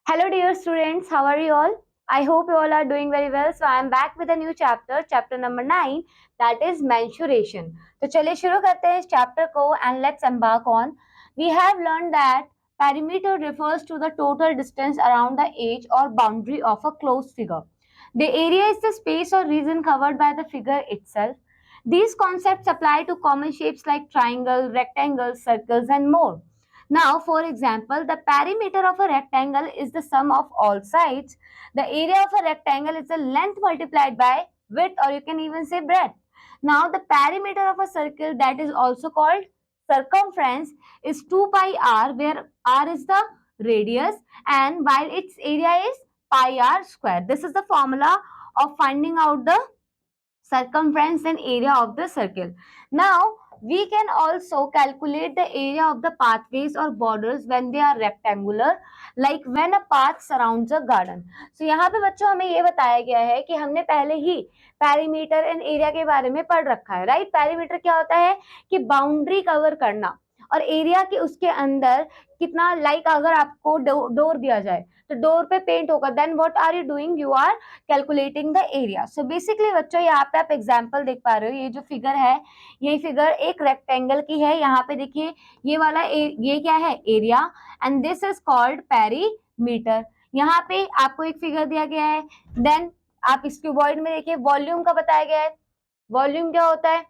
Hello, dear students. How are you all? I hope you all are doing very well. So I am back with a new chapter, chapter number 9, that is mensuration. तो चलिए शुरू करते हैं इस chapter को and let's embark on. We have learned that perimeter refers to the total distance around the edge or boundary of a closed figure. The area is the space or region covered by the figure itself. These concepts apply to common shapes like triangle, rectangles, circles, and more. Now, for example, the perimeter of a rectangle is the sum of all sides. The area of a rectangle is the length multiplied by width, or you can even say breadth. Now, the perimeter of a circle, that is also called circumference, is 2 pi r, where r is the radius and while its area is pi r square. This is the formula of finding out the circumference and area of the circle. Now, we can also calculate the area of the pathways or borders when they are rectangular, like when a path surrounds a garden. So यहाँ पे बच्चों हमें ये बताया गया है कि हमने पहले ही पेरीमीटर एंड एरिया के बारे में पढ़ रखा है, राइट। पेरीमीटर क्या होता है कि बाउंड्री कवर करना, और एरिया के उसके अंदर कितना, लाइक अगर आपको डोर दिया जाए तो डोर पे पेंट होगा, then what are you doing, you are calculating the area. So basically बच्चों यहाँ पे आप एग्जांपल देख पा रहे हो, ये जो फिगर है ये फिगर एक रेक्टेंगल की है। यहाँ पे देखिए ये वाला ये क्या है, area, and this is called perimeter. यहाँ पे आपको एक फिगर दिया गया है, देन आप इस क्यूबॉइड में देखिए वॉल्यूम का बताया गया है। वॉल्यूम क्या होता है?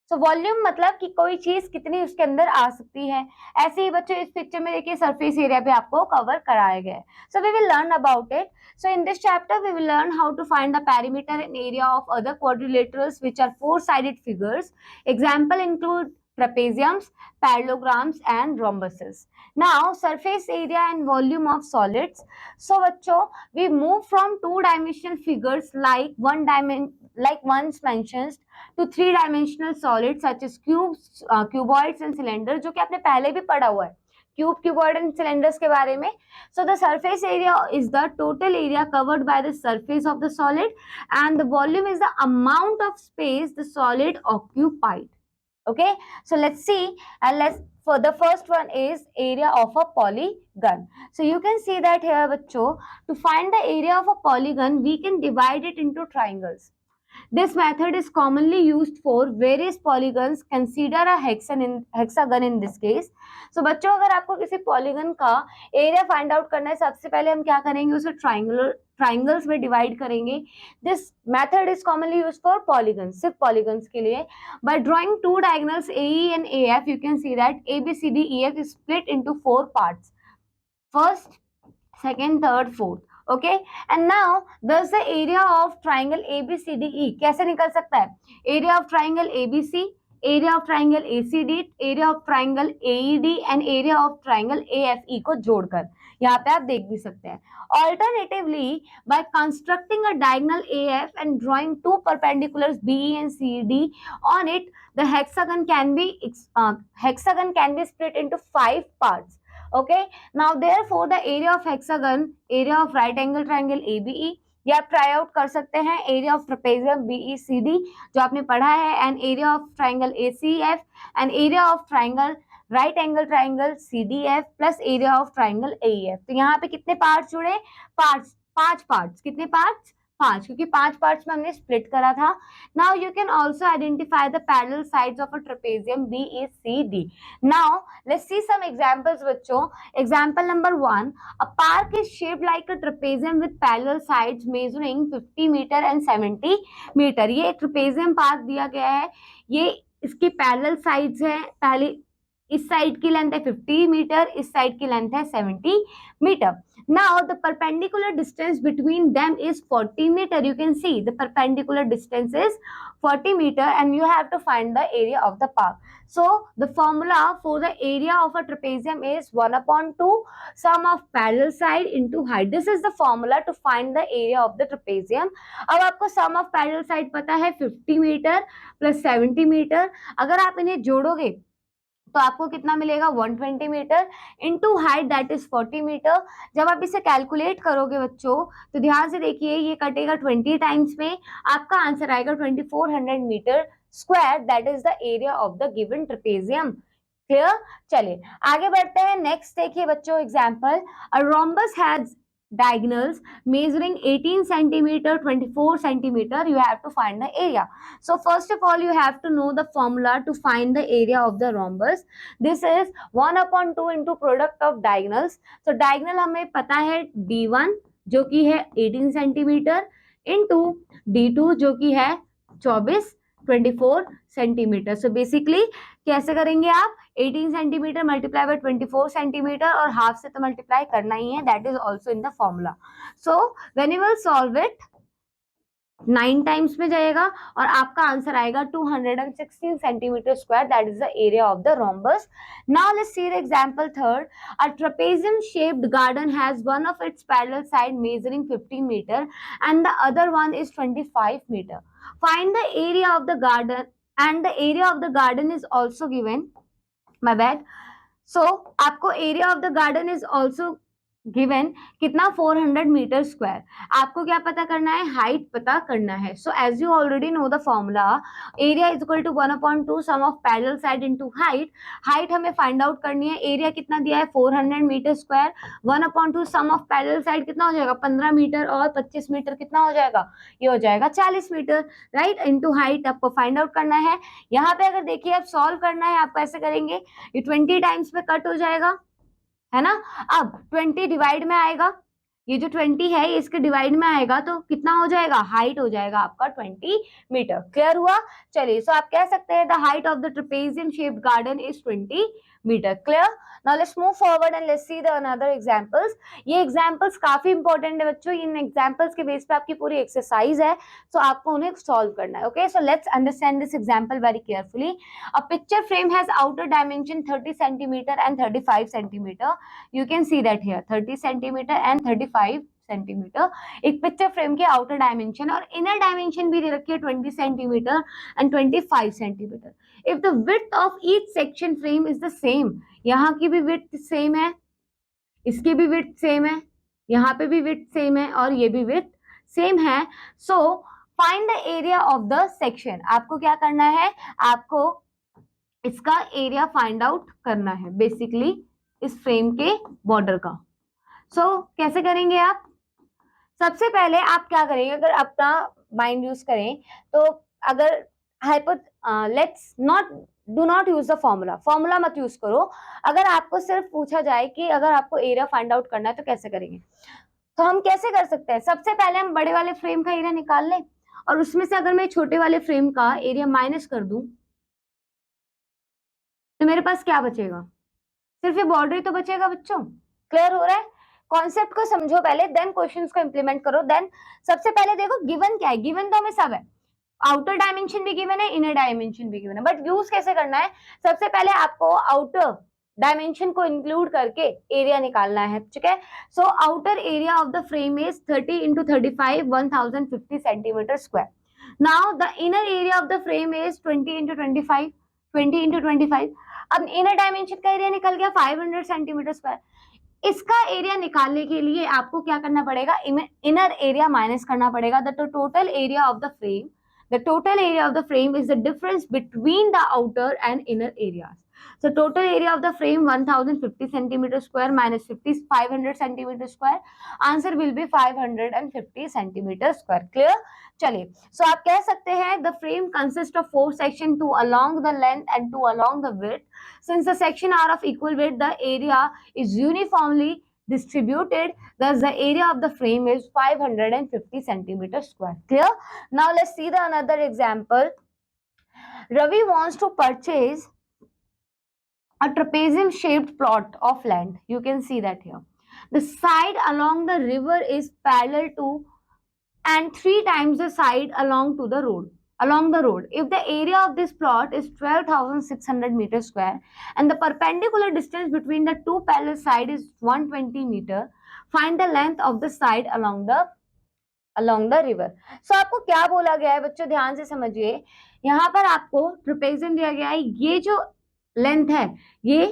सो वॉल्यूम मतलब कि कोई चीज कितनी उसके अंदर आ सकती है। ऐसे ही बच्चों इस पिक्चर में देखिए सरफेस एरिया भी आपको कवर कराया गया है। So we will learn about it. So in this chapter, we will learn how to find the perimeter and area of other quadrilaterals, which are four-sided figures. Example include trapeziums, parallelograms, and rhombuses. Now, surface area and volume of solids. So, बच्चों, we move from two-dimensional figures like once mentioned to three-dimensional solids such as cubes, cuboids, and cylinders, जो कि आपने पहले भी पढ़ा हुआ है cube, cuboid and cylinders के बारे में. So the surface area is the total area covered by the surface of the solid, and the volume is the amount of space the solid occupied. Okay, so let's see, and let's for the first one is area of a polygon. So you can see that here bachcho, to find the area of a polygon we can divide it into triangles. This method is commonly used for various polygons. Consider a hexagon in this case. So बच्चों अगर आपको किसी polygon का area find out करना है, सबसे पहले हम क्या करेंगे, उसे ट्राइंगल्स में डिवाइड करेंगे. This method is commonly use for polygons, सिर्फ पॉलीगन्स के लिए. Bye drawing two diagonals AE and AF, you can see that ABCDEF is split into four parts. First, second, third, fourth. Okay, and now does the area of triangle ABCDE कैसे निकल सकता है? Area of triangle ABC, area of triangle ACD, area of triangle AED and area of triangle AFE को जोड़कर यहाँ पे आप देख भी सकते हैं. Alternatively, by constructing a diagonal AF and drawing two perpendiculars BE and CD on it, the hexagon can be split into 5 parts. Okay, now therefore the area of hexagon, area of right angle triangle ABE, या आप try out कर सकते हैं area of trapezium BECD जो आपने पढ़ा है, and area of triangle ACF and area of triangle right angle triangle CDF plus area of triangle AEF. तो यहाँ पे कितने पार्ट्स जुड़े? पांच पार्ट्स. कितने पार्ट्स? 5, क्योंकि 5 पार्ट्स में हमने स्प्लिट करा था. Now you can also identify the parallel sides of a trapezium BECD. Now let's see some examples बच्चों. Example number 1, a park is shaped like a trapezium with parallel sides measuring 50 meter and 70 meter. ये एक trapezium park दिया गया है, ये इसकी parallel sides है. पहले इस साइड की लेंथ है 50 मीटर, इस साइड की लेंथ है 70 metre. Now the perpendicular distance between them is 40 meter. You can see the perpendicular distance is 40 meter and you have to find the area of the park. So the formula for the area of a trapezium is 1/2 sum of parallel side into height. This is the formula to find the area of the trapezium. अब आपको sum of parallel side पता है 50 metre plus 70 metre. अगर आप इन्हें जोड़ोगे तो आपको कितना मिलेगा? 120 metre into height that is 40 metre. जब आप इसे कैलकुलेट करोगे बच्चों तो ध्यान से देखिए, ये कटेगा 20 टाइम्स में, आपका आंसर आएगा 2400 metre square. That is the area of the given trapezium. Clear? चलिए आगे बढ़ते हैं. नेक्स्ट देखिए बच्चों example, a rhombus has diagonals measuring 18 centimeter, 24 centimeter, you have to find the area. So first of all, you have to know the formula to find the area of the rhombus. This is 1/2 into product of diagonals. So diagonal हमें पता है D1 जो कि है 18 centimetre into D2 जो कि है 24 centimetre. So basically कैसे करेंगे आप, 18 सेंटीमीटर मल्टीप्लाई बाय 24 सेंटीमीटर और हाफ से तो मल्टीप्लाई करना ही है, that is also in the formula. So when you will solve it 9 times में जाएगा और आपका आंसर आएगा 216 centimetre square, that is the area of the rhombus. Now let's see the example third. A trapezium shaped garden has one of its parallel side measuring 15 meter and the other one is 25 meter. Find the area of the garden and the area of the garden is also given. My bad. So आपको area of the garden is also given कितना 400 metre square. आपको क्या पता करना है, height पता करना है. So as you already know the formula, area is equal to 1/2 sum of parallel side into height. Height हमें फाइंड आउट करनी है, एरिया कितना दिया है 400 metre square, 1/2 sum of parallel side कितना हो जाएगा 15 मीटर और 25 मीटर कितना हो जाएगा, ये हो जाएगा 40 मीटर, राइट, इनटू हाइट आपको फाइंड आउट करना है. यहाँ पे अगर देखिए आप सॉल्व करना है, आपको ऐसे करेंगे, ये 20 टाइम्स में कट हो जाएगा, है ना. अब 20 डिवाइड में आएगा, ये जो 20 है ये इसके डिवाइड में आएगा तो कितना हो जाएगा, हाइट हो जाएगा आपका 20 मीटर. क्लियर हुआ. चलिए, सो आप कह सकते हैं the height of the trapezium shaped garden is 20 metre. Clear. Now let's move forward and let's see the another examples. ये एग्जांपल्स काफी इंपॉर्टेंट है बच्चों, इन एग्जांपल्स के बेस पे आपकी पूरी एक्सरसाइज है, सो आपको उन्हें सॉल्व करना है. Okay, so let's understand this example very carefully. A picture frame has outer dimension 30 centimetre and 35 centimetre. You can see that here 30 centimetre and 35 centimetre. एक पिक्चर फ्रेम के आउटर डायमेंशन और inner dimension भी दे रखी है 20 centimetre and 25 centimetre. If the width of each section frame is the same, यहाँ की भी width same है, इसकी भी विड्थ सेम है, यहाँ पे भी विड्थ सेम है और ये भी विड्थ सेम है. So find the area of the section. आपको क्या करना है, आपको इसका एरिया फाइंड आउट करना है बेसिकली इस फ्रेम के बॉर्डर का. सो कैसे करेंगे आप, सबसे पहले आप क्या करेंगे, अगर अपना माइंड यूज करें तो अगर let's not do not use the formula मत यूज करो. अगर आपको सिर्फ पूछा जाए कि अगर आपको एरिया फाइंड आउट करना है तो कैसे करेंगे, तो हम कैसे कर सकते हैं, सबसे पहले हम बड़े वाले फ्रेम का एरिया निकाल लें और उसमें से अगर मैं छोटे वाले फ्रेम का एरिया माइनस कर दूं तो मेरे पास क्या बचेगा, सिर्फ ये बॉर्डर ही तो बचेगा बच्चों. क्लियर हो रहा है. कॉन्सेप्ट को समझो पहले, देन क्वेश्चंस को इंप्लीमेंट करो. देन सबसे पहले देखो गिवन क्या है, गिवन तो हमें सब है, आउटर डायमेंशन भी गिवन है, इनर डायमेंशन भी गिवन है, बट यूज कैसे करना है, सबसे पहले आपको आउटर डायमेंशन को इंक्लूड करके एरिया निकालना है. ठीक है. So outer area of the frame is 30 into 35 1050 centimetre square. Now the inner area of the frame is 20 into 25 20 into 25. अब इनर डायमेंशन का एरिया निकल गया 500 सेंटीमीटर स्क्वायर. इसका एरिया निकालने के लिए आपको क्या करना पड़ेगा, इनर एरिया माइनस करना पड़ेगा. The total area of the frame, the total area of the frame is the difference between the outer and inner areas. So total area of the frame 1050 centimeter square minus 500 centimeter square. Answer will be 550 centimeter square. Clear. चलिए, so आप कह सकते हैं the frame consists of 4 sections, 2 along the length and 2 along the width. Since the section are of equal width, the area is uniformly distributed, thus the area of the frame is 550 centimeter square. Clear. Now let's see the another example. Ravi wants to purchase a trapezium shaped plot of land. You can see that here. The side along the river is parallel to and 3 times the side along the road. If the area of this plot is 12,600 meters square and the perpendicular distance between the two parallel sides is 120 meter, find the length of the side along the river. So आपको क्या बोला गया है बच्चों, ध्यान से समझिए. यहाँ पर आपको ट्रेपेजियम दिया गया है, ये जो लेंथ है ये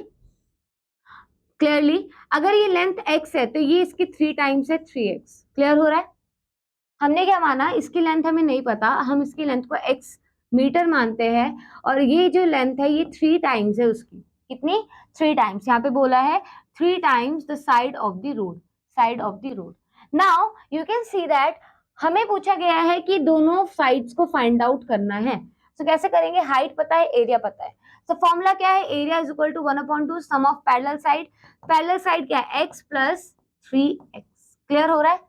क्लियरली, अगर ये लेंथ x है तो ये इसकी 3 टाइम्स है 3x. क्लियर हो रहा है. हमने क्या माना, इसकी लेंथ हमें नहीं पता, हम इसकी लेंथ को x मीटर मानते हैं और ये जो लेंथ है ये 3 टाइम्स है उसकी. कितनी, 3 टाइम्स. यहाँ पे बोला है 3 times the side of the road. Now you can see that हमें पूछा गया है कि दोनों साइड्स को फाइंड आउट करना है। तो कैसे करेंगे, हाइट पता है, एरिया पता है, तो फॉर्मूला क्या है, area is equal to 1/2 sum of parallel side. Parallel side क्या है, x प्लस 3x। क्लियर हो रहा है,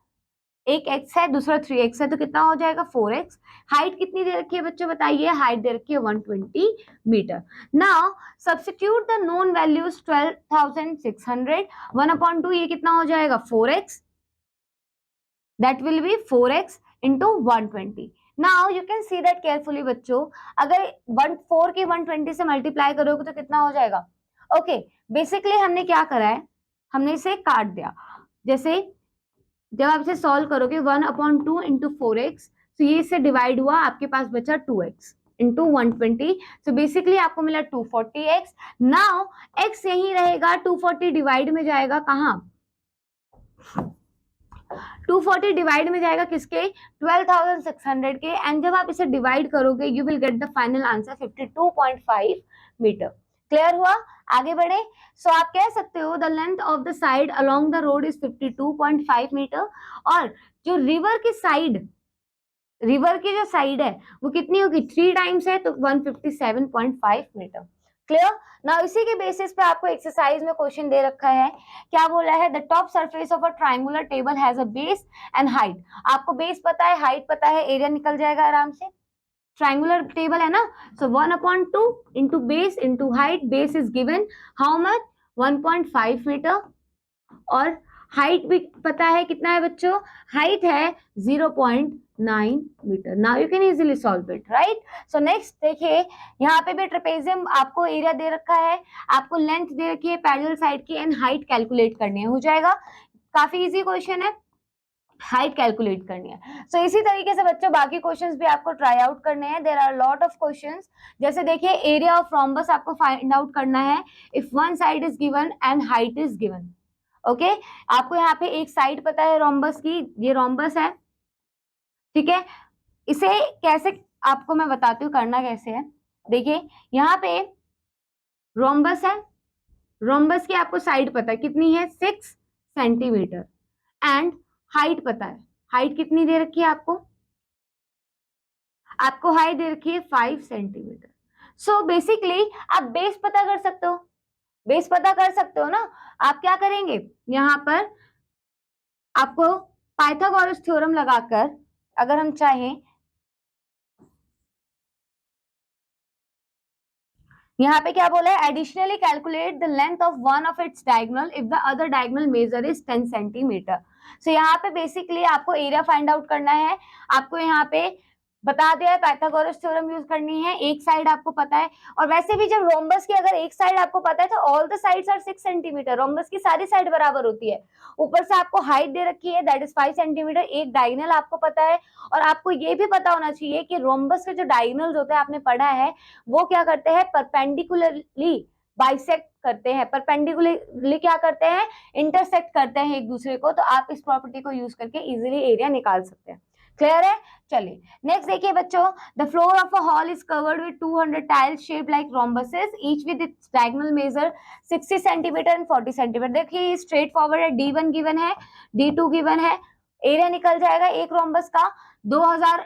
एक x है दूसरा 3x है, तो कितना हो जाएगा 4x। हाइट कितनी दे रखी है बच्चों बताइए, हाइट दे रखी है 120 metre. Now substitute the known values 12,600 1/2 ये कितना हो जाएगा 4x, that will be 4x into 120। now you can see that carefully बच्चों, अगर 4 के 120 से मल्टीप्लाई करोगे तो कितना हो जाएगा। ओके बेसिकली हमने क्या करा है, हमने इसे काट दिया। जैसे जब आप इसे सॉल्व करोगे 1/2 इंटू 4x, तो ये इससे डिवाइड हुआ, आपके पास बचा 2x इंटू 120, तो बेसिकली आपको मिला 240x। नाउ x यही रहेगा, 240 डिवाइड में जाएगा कहाँ, 240 डिवाइड में जाएगा किसके, 12,600 के, एंड जब आप इसे डिवाइड करोगे you will get the final answer 52.5 metre. Clear हुआ, आगे बढ़े। सो आप कह सकते हो the length of the side along the road is 52.5 metre, और जो रिवर की साइड, रिवर की जो साइड है वो कितनी होगी, 3 टाइम्स है, तो 157.5 मीटर। क्लियर। ना इसी के बेसिस पे आपको एक्सरसाइज में क्वेश्चन दे रखा है, क्या बोला है, the top surface of a triangular table has a base and height. आपको बेस पता है, हाइट पता है, एरिया निकल जाएगा आराम से, ट्राइंगुलर टेबल है ना। So 1/2 into base into height, base is given how much 1.5 metre, और हाइट भी पता है कितना है बच्चों, हाइट है 0.9 metre. Now you can easily solve it, right. So next देखिए, यहाँ पे भी ट्रेपेजियम आपको एरिया दे रखा है, आपको लेंथ दे रखी है पैरेलल साइड की, एंड हाइट कैलकुलेट करनी है, हो जाएगा, काफी इजी क्वेश्चन है, हाइट कैलकुलेट करनी है। सो इसी तरीके से बच्चों बाकी क्वेश्चंस भी आपको ट्राई आउट करने हैं, there are lot of questions. जैसे देखिए एरिया ऑफ रोम्बस आपको फाइंड आउट करना है, if one side is given and height is given. Okay आपको यहाँ पे एक साइड पता है रोम्बस की, ये रोम्बस है, ठीक है। इसे कैसे आपको मैं बताती हूँ करना कैसे है। देखिए यहाँ पे रोम्बस है, रोम्बस की आपको साइड पता है कितनी है 6 सेंटीमीटर, एंड हाइट पता है, हाइट कितनी दे रखी है आपको, आपको हाइट दे रखी है 5 सेंटीमीटर। सो बेसिकली आप बेस पता कर सकते हो, बेस पता कर सकते हो ना। आप क्या करेंगे, यहाँ पर आपको पाइथागोरस थ्योरम लगाकर, अगर हम चाहें, यहाँ पे क्या बोला है, additionally calculate the length of one of its diagonal if the other diagonal measure is 10 centimetre. So यहाँ पे बेसिकली आपको एरिया फाइंड आउट करना है, आपको यहाँ पे बता दिया है पाइथागोरस थ्योरम यूज करनी है, एक साइड आपको पता है। और वैसे भी जब रोम्बस की अगर एक साइड आपको पता है तो all the sides are 6 centimetre, rhombus की सारी साइड बराबर होती है। ऊपर से आपको हाइट दे रखी है दैट इज 5 सेंटीमीटर, एक डायगोनल आपको पता है, और आपको ये भी पता होना चाहिए कि रोम्बस के जो डायगोनल्स होते हैं आपने पढ़ा है वो क्या करते हैं, परपेंडिकुलरली बाइसेक्ट करते हैं, परपेंडिकुलरली क्या करते हैं, इंटरसेक्ट करते हैं एक दूसरे को। तो आप इस प्रॉपर्टी को यूज करके इजीली एरिया निकाल सकते हैं। क्लियर है, चलिए नेक्स्ट देखिए बच्चों, the floor of a hall is covered with 200 tiles shaped like rhombuses each with its diagonal measure 60 centimetre and 40 centimetre. देखिए स्ट्रेट फॉरवर्ड है, D1 गिवन है, D2 गिवन है, एरिया निकल जाएगा एक रोम्बस का 2000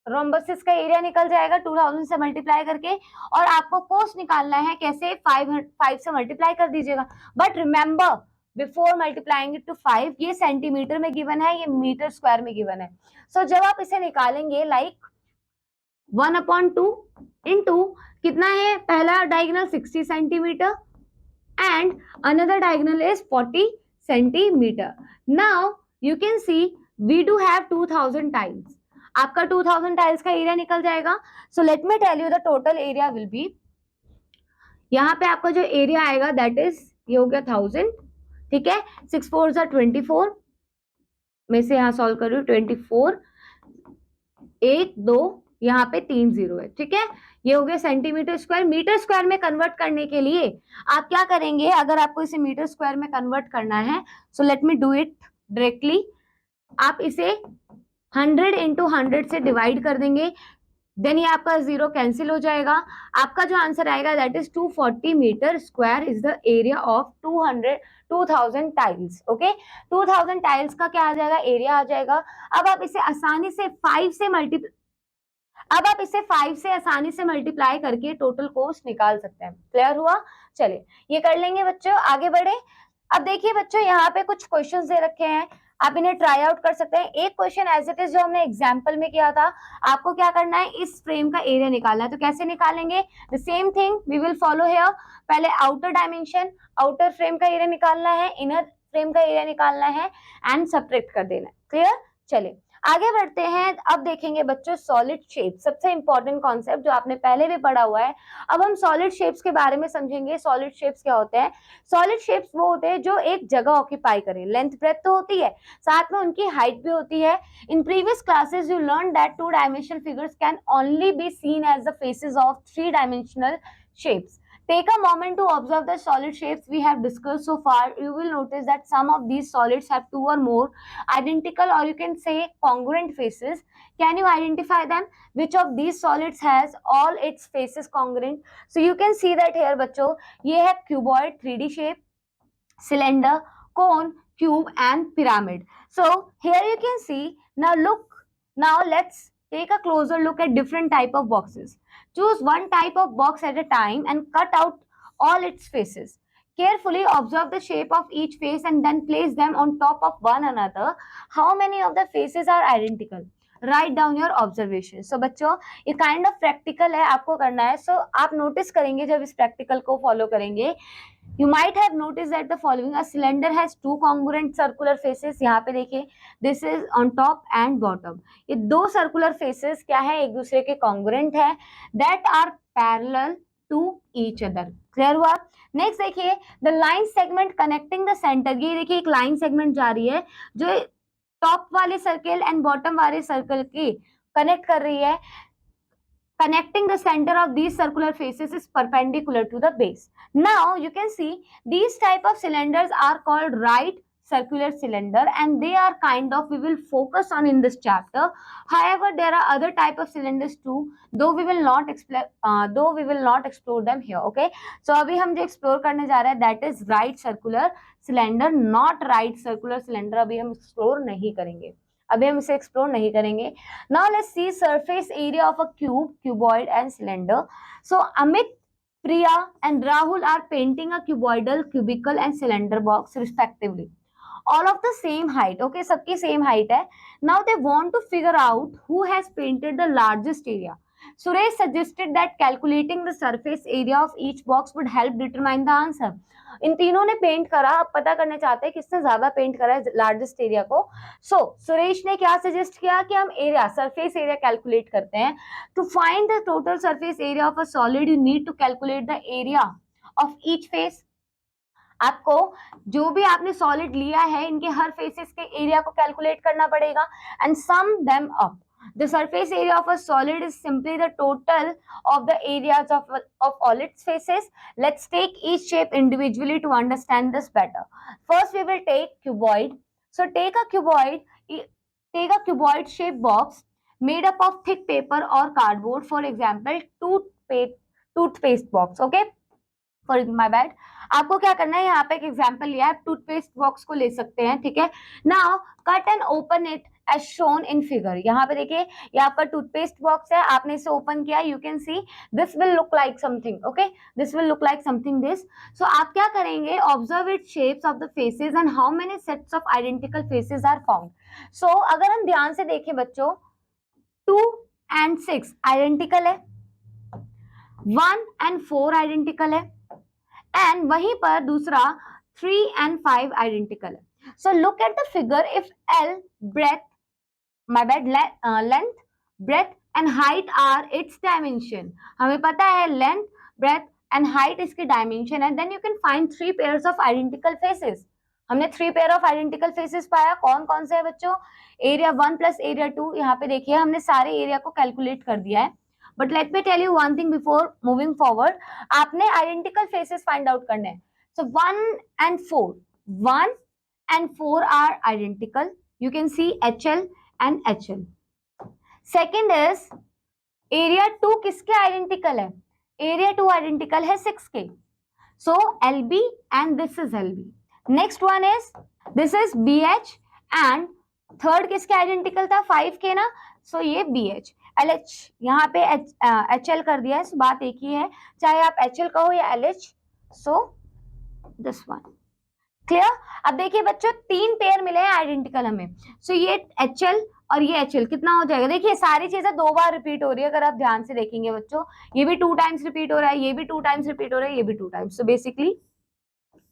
रोम्बसेस का एरिया निकल जाएगा 2000 से मल्टीप्लाई करके, और आपको कोस निकालना है कैसे, 5 से मल्टीप्लाई कर दीजिएगा। But remember before multiplying it to 5, ये सेंटीमीटर में गिवन है, ये मीटर स्क्वायर में गिवन है। सो जब आप इसे निकालेंगे लाइक 1/2 इंटू कितना है, पहला diagonal 60 centimetre and another diagonal is 40 centimetre. Now you can see we do have 2000 tiles, आपका 2000 टाइल्स का एरिया निकल जाएगा। So let me tell you the total area will be, यहाँ पे आपका जो एरिया आएगा दैट इज ये हो गया 1000, ठीक है, 6 4 24 में से यहाँ सॉल्व कर रही हूँ 24, 1 2 यहाँ पे 3 0 है, ठीक है। ये हो गया सेंटीमीटर स्क्वायर। मीटर स्क्वायर में कन्वर्ट करने के लिए आप क्या करेंगे, अगर आपको इसे मीटर स्क्वायर में कन्वर्ट करना है, सो let me do it directly. आप इसे 100 इंटू 100 से डिवाइड कर देंगे, देन ये आपका 0 कैंसिल हो जाएगा, आपका जो आंसर आएगा that is 240 metre square is the area of 2000 tiles. Okay, 2000 tiles का क्या आ जाएगा, एरिया आ जाएगा। अब आप इसे आसानी से 5 से मल्टीप्लाई करके टोटल कोस्ट निकाल सकते हैं। क्लियर हुआ? चलिए ये कर लेंगे बच्चों, आगे बढ़े। अब देखिए बच्चों, यहाँ पे कुछ क्वेश्चंस दे रखे हैं, आप इन्हें ट्राई आउट कर सकते हैं। एक क्वेश्चन एज इट इज जो हमने एग्जाम्पल में किया था, आपको क्या करना है, इस फ्रेम का एरिया निकालना है। तो कैसे निकालेंगे, the same thing we will follow here. पहले आउटर डायमेंशन, आउटर फ्रेम का एरिया निकालना है, इनर फ्रेम का एरिया निकालना है एंड सब्ट्रैक्ट कर देना है। क्लियर? चलिए आगे बढ़ते हैं। अब देखेंगे बच्चों सॉलिड शेप, सबसे इंपॉर्टेंट कॉन्सेप्ट जो आपने पहले भी पढ़ा हुआ है। अब हम सॉलिड शेप्स के बारे में समझेंगे। सॉलिड शेप्स क्या होते हैं? सॉलिड शेप्स वो होते हैं जो एक जगह ऑक्यूपाई करें। लेंथ ब्रेथ तो होती है, साथ में उनकी हाइट भी होती है। In previous classes you learn that 2 dimensional figures can only be seen as the faces of 3 dimensional shapes. Take a moment to observe the solid shapes we have discussed so far. You will notice that some of these solids have 2 or more identical, or you can say congruent faces. Can you identify them? Which of these solids has all its faces congruent? So you can see that here बच्चों, ये है cuboid 3D shape, cylinder, cone, cube and pyramid. So here you can see, now let's take a closer look at different type of boxes. Choose one type of box at a time and cut out all its faces. Carefully observe the shape of each face and then place them on top of one another. How many of the faces are identical? Write down your observation. So बच्चों, ये kind of practical है, आपको करना है। सो आप notice करेंगे जब इस प्रैक्टिकल को फॉलो करेंगे, you might have noticed that the following: a cylinder has 2 congruent circular faces. यहाँ पे देखिए, this is on top and bottom. ये 2 circular faces क्या है, एक दूसरे के congruent है, that are parallel to each other. Clear हुआ? नेक्स्ट देखिए, the line segment connecting the center. ये देखिए एक line segment जा रही है जो टॉप वाले सर्कल एंड बॉटम वाले सर्कल की कनेक्ट कर रही है। Connecting the center of these circular faces is perpendicular to the base. Now you can see these type of cylinders are called right circular cylinder, and they are kind of we will focus on in this chapter. However, there are other type of cylinders too, though we will not explore them here. Okay, so अभी हम जो explore करने जा रहे हैं that is right circular cylinder, not right circular cylinder अभी हम explore नहीं करेंगे, अभी हम इसे एक्सप्लोर नहीं करेंगे। Now let's see surface area of a cube, cuboid and cylinder. So Amit, Priya and Rahul are painting a cuboidal, cubical and cylinder box respectively. All of the same height. Okay, सबकी same height है. Now they want to figure out who has painted the largest area. Suresh suggested that calculating the surface area of each box would help determine the answer. इन तीनों ने paint करा, अब पता करना चाहते हैं किसने ज्यादा पेंट करा है लार्जेस्ट एरिया को। सुरेश ने क्या सजेस्ट किया कि हम एरिया, सरफेस एरिया कैलकुलेट करते हैं। To find the total surface area of a solid you need to calculate the area of each face. आपको जो भी आपने सॉलिड लिया है इनके हर फेसेस के एरिया को कैलकुलेट करना पड़ेगा and sum them up. The surface area of a solid is simply the total of the areas of all its faces. Let's take each shape individually to understand this better. First, we will take cuboid. So take a cuboid shaped box made up of thick paper or cardboard. For example, toothpaste box. Okay. For my bad, आपको क्या करना है, यहाँ पे एक example लिया है, toothpaste box को ले सकते हैं। ठीक है, now cut and open it as shown in figure. यहाँ पे देखिए ये आपका टूथपेस्ट बॉक्स है, आपने इसे ओपन किया, you can see this will look like something. Okay, this will look like something this. So आप क्या करेंगे, observe it shapes of the faces and how many sets of identical faces are found. So अगर हम ध्यान से देखें बच्चों, 2 and 6 identical है, 1 and 4 आइडेंटिकल है, एंड वहीं पर दूसरा 3 and 5 आइडेंटिकल है। सो look at the figure, if L breadth, my bad, length, breadth and height are its dimension. हमें पता है लेंथ, breadth and height इसकी डायमेंशन है, then you can find 3 pairs of identical faces. हमने 3 pair of identical faces पाया, कौन कौन से है बच्चों, एरिया 1 प्लस एरिया 2। यहाँ पे देखिए हमने सारे एरिया को कैलकुलेट कर दिया है। But let me tell you one thing before moving forward, आपने आइडेंटिकल फेसेस फाइंड आउट करने हैं। So 1 and 4 are identical, you can see HL and HL. Second is area 2 किसके आइडेंटिकल है? एरिया 2 आइडेंटिकल है 6 के. So LB and this is LB. Next one is this is BH and third किसके identical था? 5 के ना. So ये BH. LH यहाँ पे HL कर दिया है. so बात एक ही है, चाहे आप HL कहो या LH. So this one. Clear? अब देखिए बच्चों, 3 पेयर मिले हैं आइडेंटिकल हमें. सो ये HL और ये HL कितना हो जाएगा? देखिए सारी चीजें 2 बार रिपीट हो रही है. अगर आप ध्यान से देखेंगे बच्चों, ये भी 2 टाइम्स रिपीट हो रहा है, ये भी 2 टाइम्स रिपीट हो रहा है, ये भी 2 times. So basically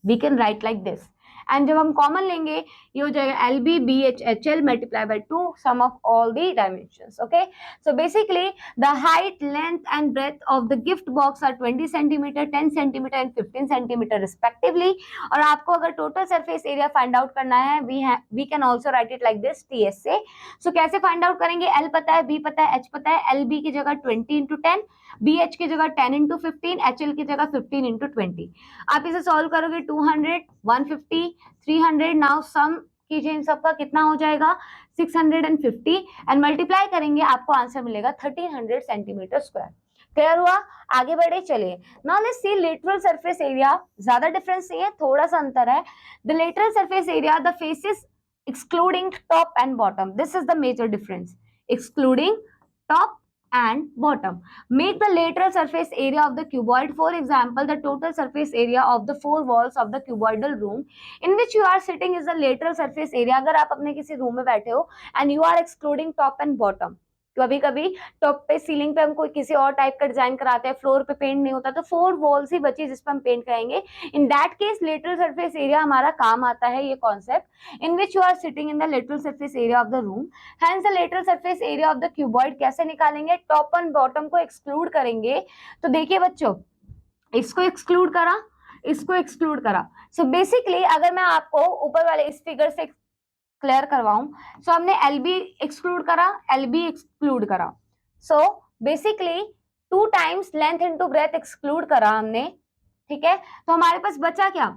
we can write like this. And जब हम कॉमन लेंगे, ये हो जाएगा LB BH HL multiply by 2 sum of all the dimensions. Okay, so basically the height, length and breadth of the gift box are 20 centimetre, 10 centimetre and 15 centimetre respectively. और आपको अगर total surface area find out करना है, we can also write it like this TS से. सो कैसे find out करेंगे? L पता है, B पता है, H पता है. LB की जगह 20 इंटू 10, BH की जगह 10 इंटू 15, HL की जगह 15 इंटू 20. आप इसे सॉल्व करोगे 200, 150, 300. नाउ सम कीजिए इन सबका, कितना हो जाएगा? 650 एंड मल्टीप्लाई करेंगे, आपको आंसर मिलेगा 1300 सेंटीमीटर स्क्वायर. क्लियर हुआ? आगे बढ़े, चलिए. Now let's C lateral surface area. ज्यादा डिफरेंस नहीं है, थोड़ा सा अंतर है. The lateral surface area, the faces excluding top and bottom. This is the major difference. Excluding top and bottom. Make the lateral surface area of the cuboid. For example, the total surface area of the 4 walls of the cuboidal room in which you are sitting is the lateral surface area. अगर आप अपने किसी room में बैठे हो and you are excluding top and bottom, कभी कभी top पे, सीलिंग पे हम कोई किसी और टाइप का डिजाइन कराते हैं, फ्लोर पे पेंट नहीं होता, तो 4 वॉल्स ही बची जिस पर हम पेंट करेंगे. In that case lateral surface area हमारा काम आता है ये concept, in which you are sitting in the lateral surface area of the room. Hence the lateral surface area of the cuboid कैसे निकालेंगे? टॉप एंड बॉटम को exclude करेंगे. तो देखिए बच्चों, इसको एक्सक्लूड करा, इसको एक्सक्लूड करा. सो बेसिकली अगर मैं आपको ऊपर वाले इस फिगर से क्लियर करवाऊं, सो हमने LB एक्सक्लूड करा, LB एक्सक्लूड करा. So basically 2 times length into breadth exclude करा हमने. ठीक है, तो हमारे पास बचा क्या?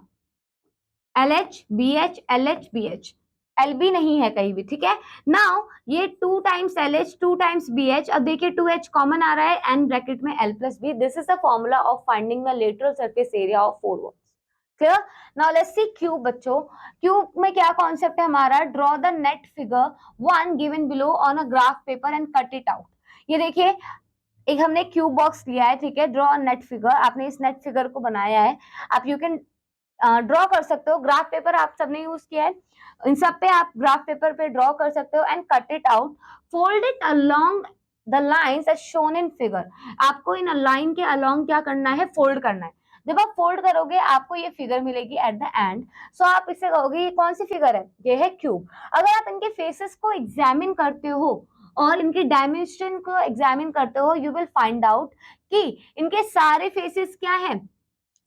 LH BH LH BH. LB नहीं है कहीं भी. ठीक है, नाउ ये 2 टाइम्स LH 2 टाइम्स BH. अब देखिए 2H कॉमन आ रहा है एंड ब्रैकेट में L plus B. This is the formula of finding the lateral surface area of 4 walls. Clear? Now let's C cube. बच्चों क्यूब में क्या कॉन्सेप्ट है हमारा? Draw the net figure 1 given below on a graph paper and cut it out. ये देखिए एक हमने cube box लिया है. ठीक है, ड्रॉ नेट फिगर. आपने इस नेट फिगर को बनाया है, आप यू कैन ड्रॉ कर सकते हो. ग्राफ पेपर आप सबने यूज किया है, इन सब पे आप ग्राफ पेपर पे ड्रॉ कर सकते हो. And cut it out, fold it along the lines as shown in figure. आपको इन लाइन के अलोंग क्या करना है? फोल्ड करना है. जब आप फोल्ड करोगे आपको ये फिगर मिलेगी एट द एंड. सो आप इससे कहोगे ये कौन सी फिगर है? ये है क्यूब. अगर आप इनके फेसेस को एग्जामिन करते हो और इनके डायमेंशन को एग्जामिन करते हो, यू विल फाइंड आउट कि इनके सारे फेसेस क्या है?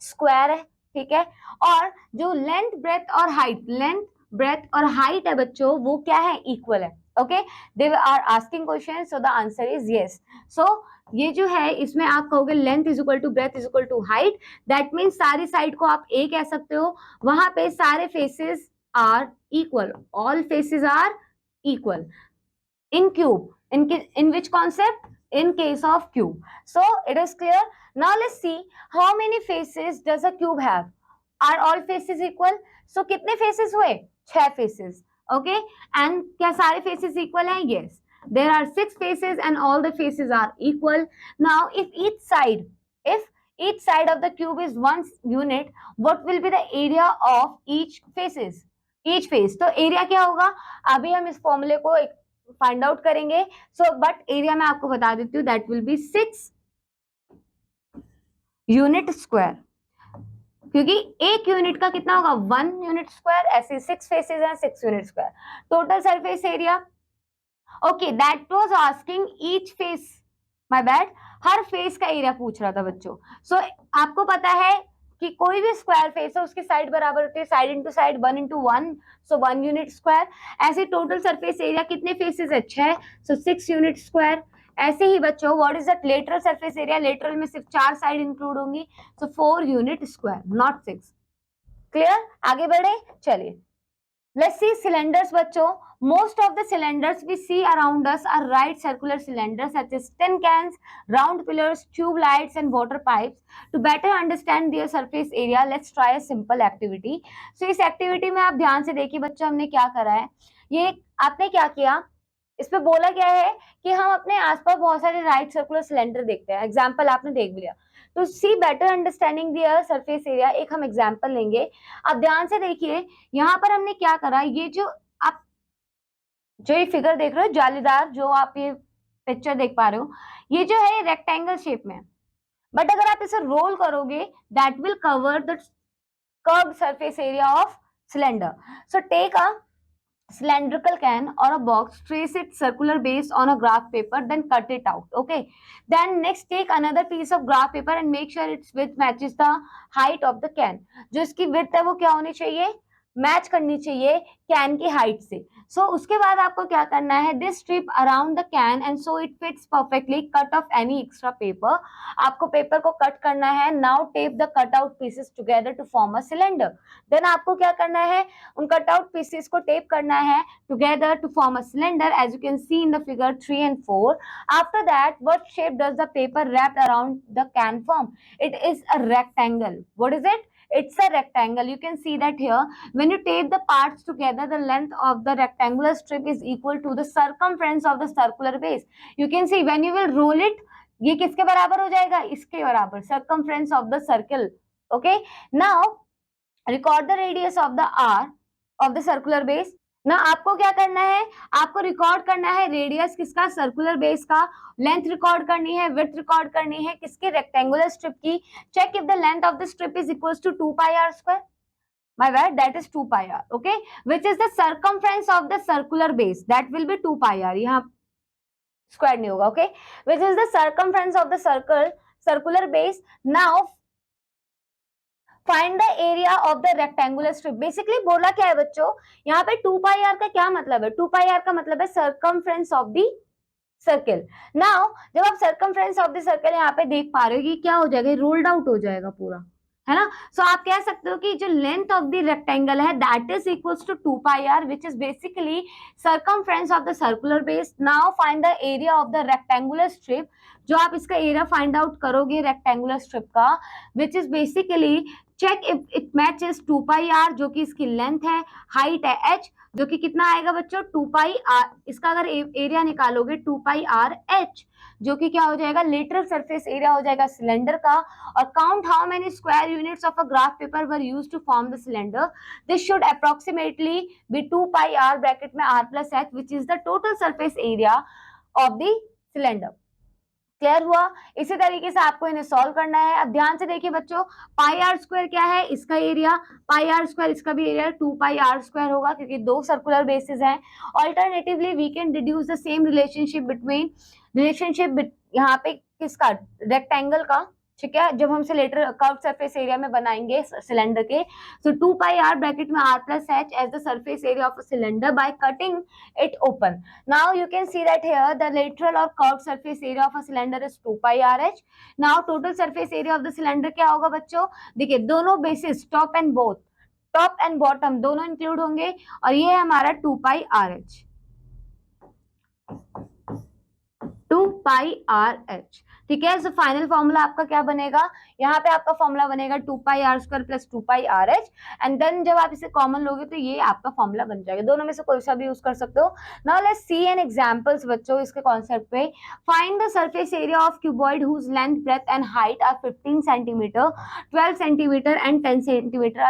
स्क्वायर है. ठीक है, और जो लेंथ ब्रेथ और हाइट, लेंथ ब्रेथ और हाइट है बच्चों, वो क्या है? इक्वल है. Okay, they are asking question, so the answer is yes. So ये जो है इसमें आप कहोगे length is equal to breadth is equal to height. That means सारी साइड को आप ए कह सकते हो. वहां पे सारे faces are equal, all faces are equal in cube. In which concept? In case of cube. So it is clear. Now let's see how many faces does a cube have. Are all faces equal? So कितने faces हुए? 6 faces. Okay, and क्या सारे faces equal हैं? Yes, there are 6 faces and all the faces are equal. Now if each side of the cube is 1 unit, what will be the area of each faces? Each face. तो area क्या होगा? अभी हम इस फॉर्मूले को find out करेंगे. So but area मैं आपको बता देती हूँ, that will be 6 unit square. क्योंकि एक यूनिट का कितना होगा? 1 यूनिट स्क्वायर. ऐसे 6 फेसेस हैं, 6 unit square. Total surface area. Okay, that was asking each face. My bad, her face का एरिया पूछ रहा था बच्चों. सो आपको पता है कि कोई भी स्क्वायर फेस है उसकी साइड बराबर होती है साइड इंटू साइड, 1 इंटू 1, सो 1 यूनिट स्क्वायर. ऐसे टोटल सरफेस एरिया कितने फेसेस है? 6, सो 6 यूनिट स्क्वायर. ऐसे ही बच्चों what is the lateral surface area? Lateral में सिर्फ 4 साइड इंक्लूड होंगी, सो 4 यूनिट स्क्वायर, नॉट 6. क्लियर? आगे बढ़े, चलिए. Let's see cylinders. बच्चों Most of the cylinders we see around us are right circular cylinders such as tin cans, round pillars, tube lights and water pipes. To better understand their surface area, let's try a simple activity. So इस activity में आप ध्यान से देखिए बच्चों, हमने क्या करा है, ये आपने क्या किया, इस पे बोला क्या है कि हम अपने आसपास बहुत सारे राइट सर्कुलर सिलेंडर देखते हैं, एग्जाम्पल आपने देख लिया। तो सी बेटर अंडरस्टैंडिंग दियर सरफेस एरिया, एक हम एग्जाम्पल लेंगे। आप ध्यान से देखिए, यहाँ पर हमने क्या करा, ये जो ये फिगर देख रहे हो जालीदार, जो आप ये पिक्चर देख पा रहे हो, ये जो है रेक्टेंगल शेप में, बट अगर आप इसे रोल करोगे that will cover the curved surface area of cylinder. So take a cylindrical can or a box, trace its circular base on a graph paper, then cut it out. Okay, then next take another piece of graph paper and make sure its width matches the height of the can. जो इसकी width है वो क्या होनी चाहिए, match करनी चाहिए can की हाइट से। उसके बाद आपको क्या करना है, this strip around the can and so it fits perfectly, cut off any extra paper. आपको पेपर को कट करना है। Now tape the cut out pieces together to form a cylinder. Then आपको क्या करना है, उन कट आउट पीसेस को टेप करना है together to form a cylinder, as you can see in the figure 3 and 4. After that, what shape does the paper wrapped around the can form? It is a rectangle. What is it? It's a rectangle. You can see that here. When you tape the parts together, the length of the rectangular strip is equal to the circumference of the circular base. You can see when you will roll it, ये किसके बराबर हो जाएगा, इसके बराबर, circumference of the circle. Okay. Now record the radius of the r of the circular base. ना आपको क्या करना है, आपको रिकॉर्ड करना है रेडियस किसका, सर्कुलर बेस का, लेंथ रिकॉर्ड करनी है, विड्थ रिकॉर्ड करनी है किसके, रेक्टेंगुलर स्ट्रिप की। Check if the length of the strip is equals to 2 pi r square. My bad, that is 2 pi r. Okay, which is the circumference of the circular base, that will be 2 pi r. यहाँ square नहीं होगा. Okay, which is the circumference of the circular base. Now find the area of the rectangular strip. Basically बोला क्या है बच्चों, यहाँ पे 2 pi are का क्या मतलब है, 2 पाई आर का मतलब है circumference of the circle. Now जब आप सर्कमफ्रेंस ऑफ द सर्कल यहाँ पे देख पा रहे हो कि क्या हो जाएगा, रोल्ड आउट हो जाएगा पूरा, है ना। आप कह सकते हो कि जो लेंथ ऑफ द रेक्टेंगल है that is equals to 2 pi r, which is basically circumference of the circular base. Now find the area of the rectangular strip, जो आप इसका एरिया फाइंड आउट करोगे रेक्टेंगुलर स्ट्रिप का, which is basically check if it matches 2 pi r, जो कि इसकी length है, height है h, जो कि कितना आएगा बच्चों 2 पाई आर। इसका अगर एरिया निकालोगे 2 पाई आर h, जो कि क्या हो जाएगा, लेटरल सरफेस एरिया हो जाएगा सिलेंडर का। और count how many square units of a graph paper were used to form the cylinder. This should approximately be 2 pi r bracket में r plus h, which is the total surface area of the cylinder. Clear हुआ। इसी तरीके से आपको इन्हें solve करना है। अब ध्यान से देखिए बच्चों, पाई आर स्क्वायर क्या है, इसका एरिया, पाई आर स्क्वायर इसका भी एरिया 2 पाई आर स्क्वायर होगा, क्योंकि दो सर्कुलर बेसिस हैं। Alternatively we can deduce the same relationship यहाँ पे किसका, रेक्टेंगल का, ठीक है, जब हम लेटर कर्व सरफेस एरिया में बनाएंगे सिलेंडर के। सो 2 पाई आर ब्रैकेट में r plus h as the surface area of a cylinder by cutting it open. Now you can see that here the lateral और curve surface area of a cylinder is 2 pi r h। Now total surface area of the cylinder क्या होगा बच्चों, देखिए दोनों basis top and bottom दोनों include होंगे, और ये है हमारा 2 pi r h, 2 pi r h, ठीक है। सो फाइनल फॉर्मूला आपका क्या बनेगा, यहाँ पे आपका फॉर्मूला बनेगा 2 pi r square plus 2 pi r h, and then जब आप इसे कॉमन लोगे तो ये आपका फॉर्मूला बन जाएगा। दोनों में से कोई सा भी यूज कर सकते हो। Now let's see an examples बच्चों इसके कॉन्सेप्ट पे। Find the surface area of cuboid whose length breadth and height are 15 centimetre, 12 centimetre and 10 centimetre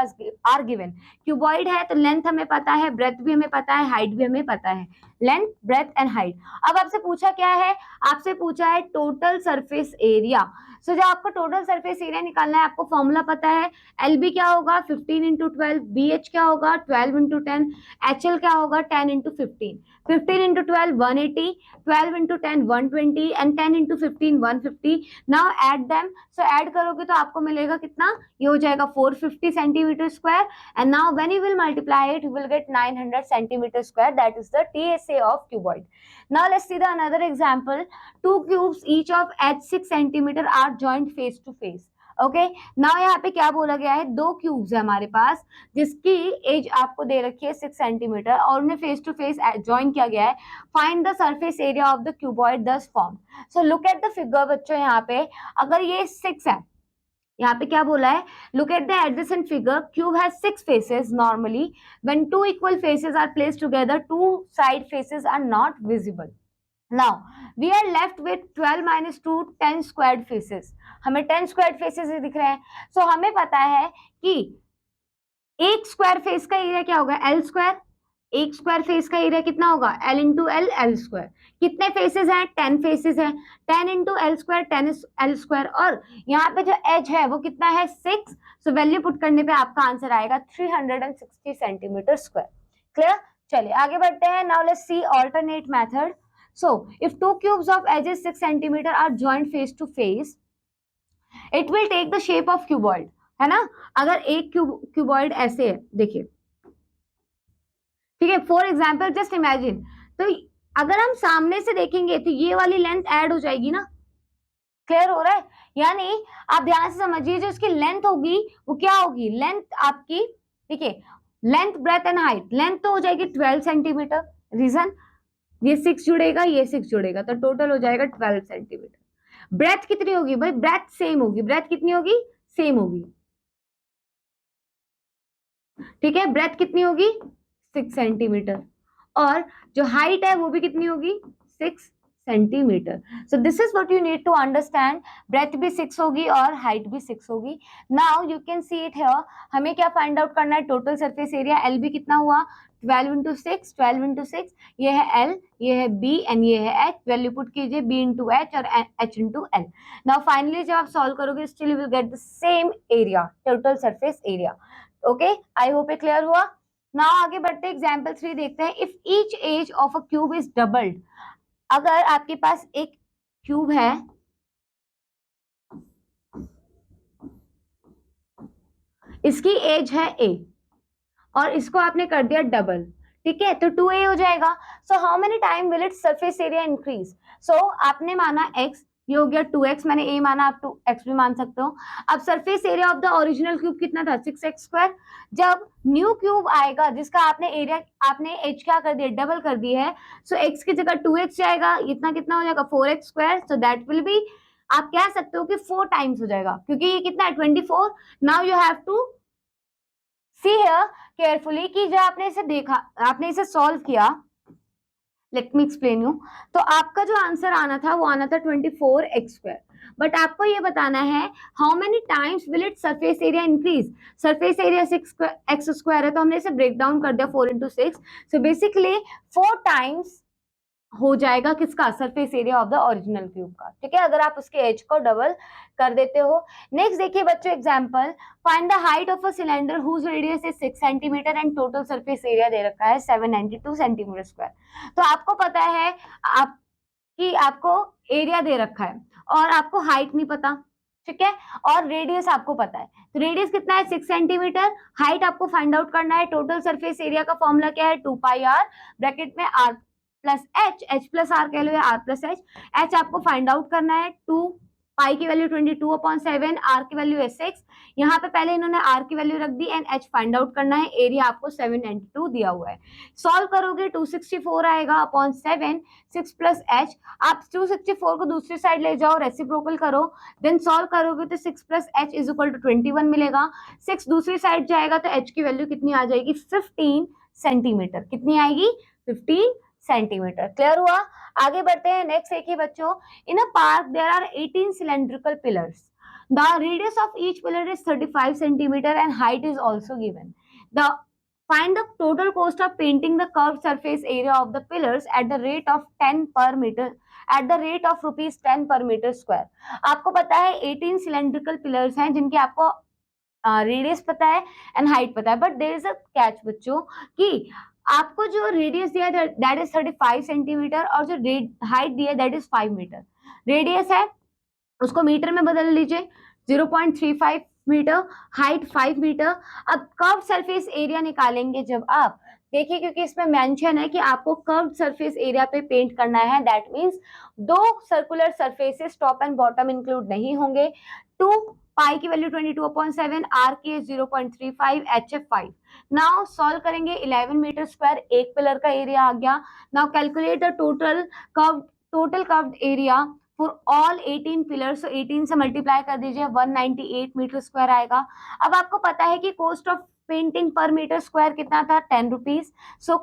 are given. Cuboid है तो लेंथ हमें पता है, ब्रेथ भी हमें पता है, हाइट भी हमें पता है, लेंथ ब्रेथ एंड हाइट। अब आपसे पूछा क्या है, आपसे पूछा है टोटल सरफेस एरिया। सो जब आपको टोटल सरफेस एरिया निकालना है, आपको फॉर्मूला पता है, एल बी क्या होगा 15 इंटू 12, बी एच क्या होगा 12 इंटू 10, एच एल क्या होगा 10 into 15, 15 into 12 180, 12 into 10 120 and 10 into 15 150। Now add them, so add करोगे तो आपको मिलेगा कितना, ये हो जाएगा 450 centimetre square, and now when you will multiply it you will gate 900 centimetre square, that is the TSA of cuboid. Now let's see the another example. Two cubes each of h 6 centimeter are joined face to face. Okay, now यहाँ पे क्या बोला गया है, दो cubes है हमारे पास जिसकी एज आपको दे रखी है 6 सेंटीमीटर और उन्हें फेस टू फेस ज्वाइन किया गया है। Find the surface area of the cuboid thus form. So look at the figure बच्चों, यहाँ पे अगर ये 6 है, यहाँ पे क्या बोला है, look at the adjacent figure, cube has 6 faces normally, when two equal faces are placed together two side faces are not visible. Now we are left with 12 minus 2 10 squared faces। हमें 10 squared faces ही दिख रहे हैं। So हमें पता है कि एक square face का एरिया क्या होगा, एल स्क्वायर। एक स्क्वायर फेस का एरिया कितना होगा, L into L, L square. कितने फेसेस हैं, 10 फेसेस हैं, 10 into L square 10 L square. और यहाँ पे जो एज है वो कितना है, 6। सो वैल्यू पुट करने पे आपका आंसर आएगा 360 सेंटीमीटर स्क्वायर। क्लियर, चलिए आगे बढ़ते हैं। Now let's C alternate method. So, if two cubes of edges 6 centimeter are joined face to face, it will take the shape of cuboid, है ना। अगर एक क्यूबॉइड ऐसे है, देखिए, ठीक है, फॉर एग्जाम्पल जस्ट इमेजिन, तो अगर हम सामने से देखेंगे तो ये वाली लेंथ ऐड हो जाएगी ना। क्लियर हो रहा है, यानी आप ध्यान से समझिए, जो इसकी लेंथ होगी वो क्या होगी, लेंथ आपकी, देखिए, length breadth and height, length तो हो जाएगी 12 सेंटीमीटर, रीजन ये 6 जुड़ेगा, ये 6 जुड़ेगा, तो टोटल हो जाएगा 12 सेंटीमीटर। ब्रेथ कितनी होगी भाई, ब्रेथ सेम होगी, ब्रेथ कितनी होगी, सेम होगी, ठीक है, ब्रेथ कितनी होगी 6 सेंटीमीटर, और जो हाइट है वो भी कितनी होगी 6 centimetre. So this is what you need to understand, breadth भी 6 होगी और हाइट भी 6 होगी। Now you can see it here, हमें क्या फाइंड आउट करना है, टोटल सरफेस एरिया, एल भी कितना हुआ 12 इंटू 6, 12 इंटू 6, ये है एल, ये है बी एंड ये है एच। वैल्यू पुट कीजिए बी इंटू एच और H into L. Now finally जब आप सॉल्व करोगे still you will get the same area, total surface area. Okay, I hope ये क्लियर हुआ। नाउ आगे बढ़ते एग्जाम्पल 3 देखते हैं। If each edge of a cube is doubled, अगर आपके पास एक क्यूब है, इसकी एज है ए और इसको आपने कर दिया डबल, ठीक है, तो 2a हो जाएगा। So how many time will its surface area increase. So आपने माना x, ये हो गया 2x, मैंने a माना, आप 2x भी मान सकते हो। अब surface area of the original cube कितना था, 6x स्क्वायर। जब न्यू क्यूब आएगा जिसका आपने एरिया, आपने एज क्या कर दिया, डबल कर दी है, सो x की जगह 2x जाएगा, इतना कितना हो जाएगा 4x square. So that will be, आप कह सकते हो कि 4 टाइम्स हो जाएगा, क्योंकि ये कितना है 24। Now you have to see here carefully कि जब आपने इसे देखा, आपने इसे सॉल्व किया, लेट मी एक्सप्लेन यू, तो आपका जो आंसर आना था वो आना था 24x स्क्वायर। बट आपको ये बताना है how many times will it surface area increase. Surface area 6x square है, तो हमने इसे ब्रेक डाउन कर दिया 4 इंटू 6। सो बेसिकली 4 टाइम्स हो जाएगा किसका, surface area of the original cube का, ठीक है, अगर आप उसके एज को डबल कर देते हो। नेक्स्ट देखिए बच्चों example, find the height of a cylinder whose radius is 6 centimetre and total surface area दे रखा है 792 सेंटीमीटर स्क्वायर। तो आपको पता है आप कि आपको एरिया दे रखा है और आपको हाइट नहीं पता, ठीक है, और रेडियस आपको पता है, तो रेडियस कितना है 6 सेंटीमीटर, हाइट आपको फाइंड आउट करना है। टोटल सरफेस एरिया का फॉर्मूला क्या है, 2 पाई आर, ब्रैकेट में r plus H, H plus r कह लो या आर प्लस एच। एच आपको फाइंड आउट करना है, 2 पाई की वैल्यू 22/7, आर की वैल्यू है 6। यहाँ पे पहले इन्होंने आर की वैल्यू रख दी एंड एच फाइंड आउट करना है, एरिया आपको 792 दिया हुआ है। सॉल्व करोगे 264 आएगा अपॉन 7, 6 प्लस एच, आप 264 को दूसरी साइड ले जाओ, रेसिप्रोकल करो, देन सॉल्व करोगे तो 6 plus H is equal to 21 मिलेगा। 6 दूसरी साइड जाएगा तो एच की वैल्यू कितनी आ जाएगी 15 सेंटीमीटर, कितनी आएगी 15 सेंटीमीटर। क्लियर हुआ, आगे बढ़ते हैं। नेक्स्ट देखिए बच्चों, in a park there are 18 cylindrical pillars, the radius of each pillar is 35 centimeter and height is also given. The find the total cost of painting the curved surface area of the pillars at the rate of 10 per meter, at the rate of rupees 10 per meter square। आपको पता है 18 cylindrical pillars हैं जिनकी आपको radius पता है and height पता है, but there is a catch बच्चों कि आपको जो रेडियस दिया है दैट इज 35 सेंटीमीटर और जो हाइट दिया है दैट इज 5 मीटर। रेडियस है उसको मीटर में बदल लीजिए 0.35 मीटर, हाइट 5 मीटर। अब कर्व सरफेस एरिया निकालेंगे जब आप देखिए, क्योंकि इसमें मेंशन है कि आपको कर्व सरफेस एरिया पे पेंट करना है, that means 2 circular surfaces top and bottom include नहीं होंगे, 2 पाई की वैल्यू 22/7, आर की 0.35, HF 5। नाउ सॉल्व करेंगे 11 मीटर स्क्वायर, एक पिलर का एरिया आ गया। Now calculate the total curved area for all 18 pillars. तो 18 से मल्टीप्लाई कर दीजिए, 198 मीटर स्क्वायर आएगा। अब आपको पता है कि cost of painting per metre square कितना था, 10 rupees. So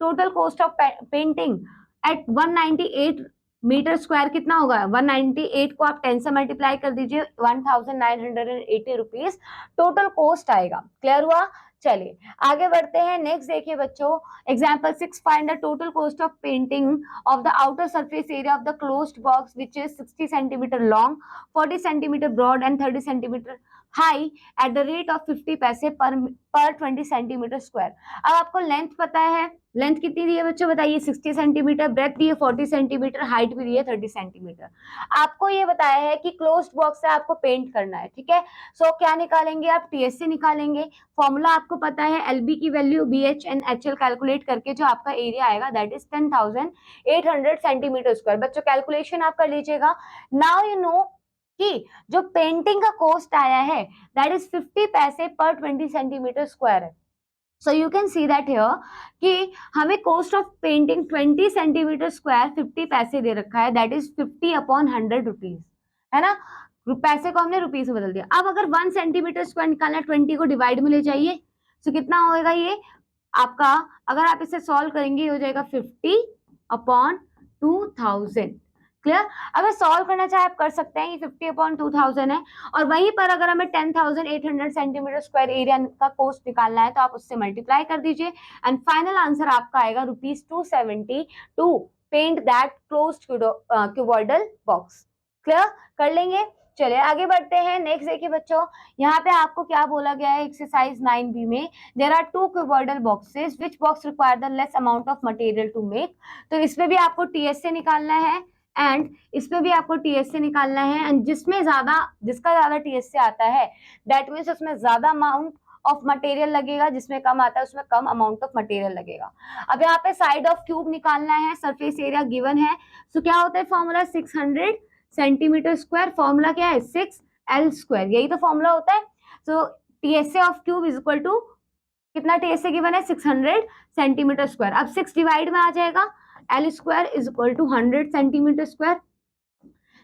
total cost of painting at 198 metre square कितना होगा, 198 को आप 10 से मल्टीप्लाई कर दीजिए, 1980 रुपीज टोटल कॉस्ट आएगा। क्लियर हुआ? चलिए आगे बढ़ते हैं। नेक्स्ट देखिए बच्चों, example 6, find the total cost of painting of the outer surface area of the closed box which is 60 centimetre long, 40 centimetre broad and 30 centimetre high at the rate of 50 paise पर 20 centimetre square. अब आपको length पता है, length कितनी दी है बच्चों बताइए, 60 centimetre, breath दी है 40 सेंटीमीटर, हाइट भी दी है 30 सेंटीमीटर। आपको ये बताया है कि क्लोज्ड बॉक्स से आपको पेंट करना है, ठीक है। सो क्या निकालेंगे आप, टीएससी निकालेंगे। फॉर्मूला आपको पता है, एलबी की value BH and HL calculate करके जो आपका एरिया आएगा दैट इज 10,800 सेंटीमीटर स्क्वायर। बच्चों कैलकुलेशन आप कर लीजिएगा। नाउ यू नो कि जो पेंटिंग का कॉस्ट आया है दैट इज 50 पैसे पर 20 सेंटीमीटर स्क्वायर है। So you can see that here कि हमें cost of painting 20 centimetre square 50 पैसे दे रखा है, दैट इज 50/100 रुपीज, है ना। पैसे को हमने रुपीज में बदल दिया। अब अगर 1 सेंटीमीटर स्क्वायर निकालना है, 20 को डिवाइड में ले जाइए, तो कितना होगा ये आपका, अगर आप इसे सॉल्व करेंगे हो जाएगा 50/2000। क्लियर? अगर सॉल्व करना चाहे आप कर सकते हैं, ये 50/2000 है। और वहीं पर अगर हमें 10,800 सेंटीमीटर स्क्वायर एरिया का कॉस्ट निकालना है तो आप उससे मल्टीप्लाई कर दीजिए एंड फाइनल आंसर आपका आएगा ₹270 to paint that closed cuboidal box. Clear कर लेंगे। चलिए आगे बढ़ते हैं। नेक्स्ट देखिए बच्चों, यहाँ पे आपको क्या बोला गया है, एक्सरसाइज 9B में there are 2 cuboidal boxes which box require the less amount of material to make. तो इसमें भी आपको टीएसए निकालना है एंड इसमें भी आपको टीएसए निकालना है एंड जिसका ज्यादा टीएसए आता है दैट मीन्स उसमें ज्यादा अमाउंट ऑफ मटेरियल लगेगा, जिसमें कम आता है उसमें कम अमाउंट ऑफ मटेरियल लगेगा। अब यहाँ पे साइड ऑफ क्यूब निकालना है, सरफेस एरिया गिवन है। सो क्या होता है फॉर्मूला, 600 सेंटीमीटर स्क्वायर, फॉर्मूला क्या है 6L स्क्वायर, यही तो फॉर्मूला होता है। So TSA of cube is equal to कितना टीएसए गिवन है 600 सेंटीमीटर स्क्वायर। अब 6 डिवाइड में आ जाएगा, L square is equal to 100 centimetre square.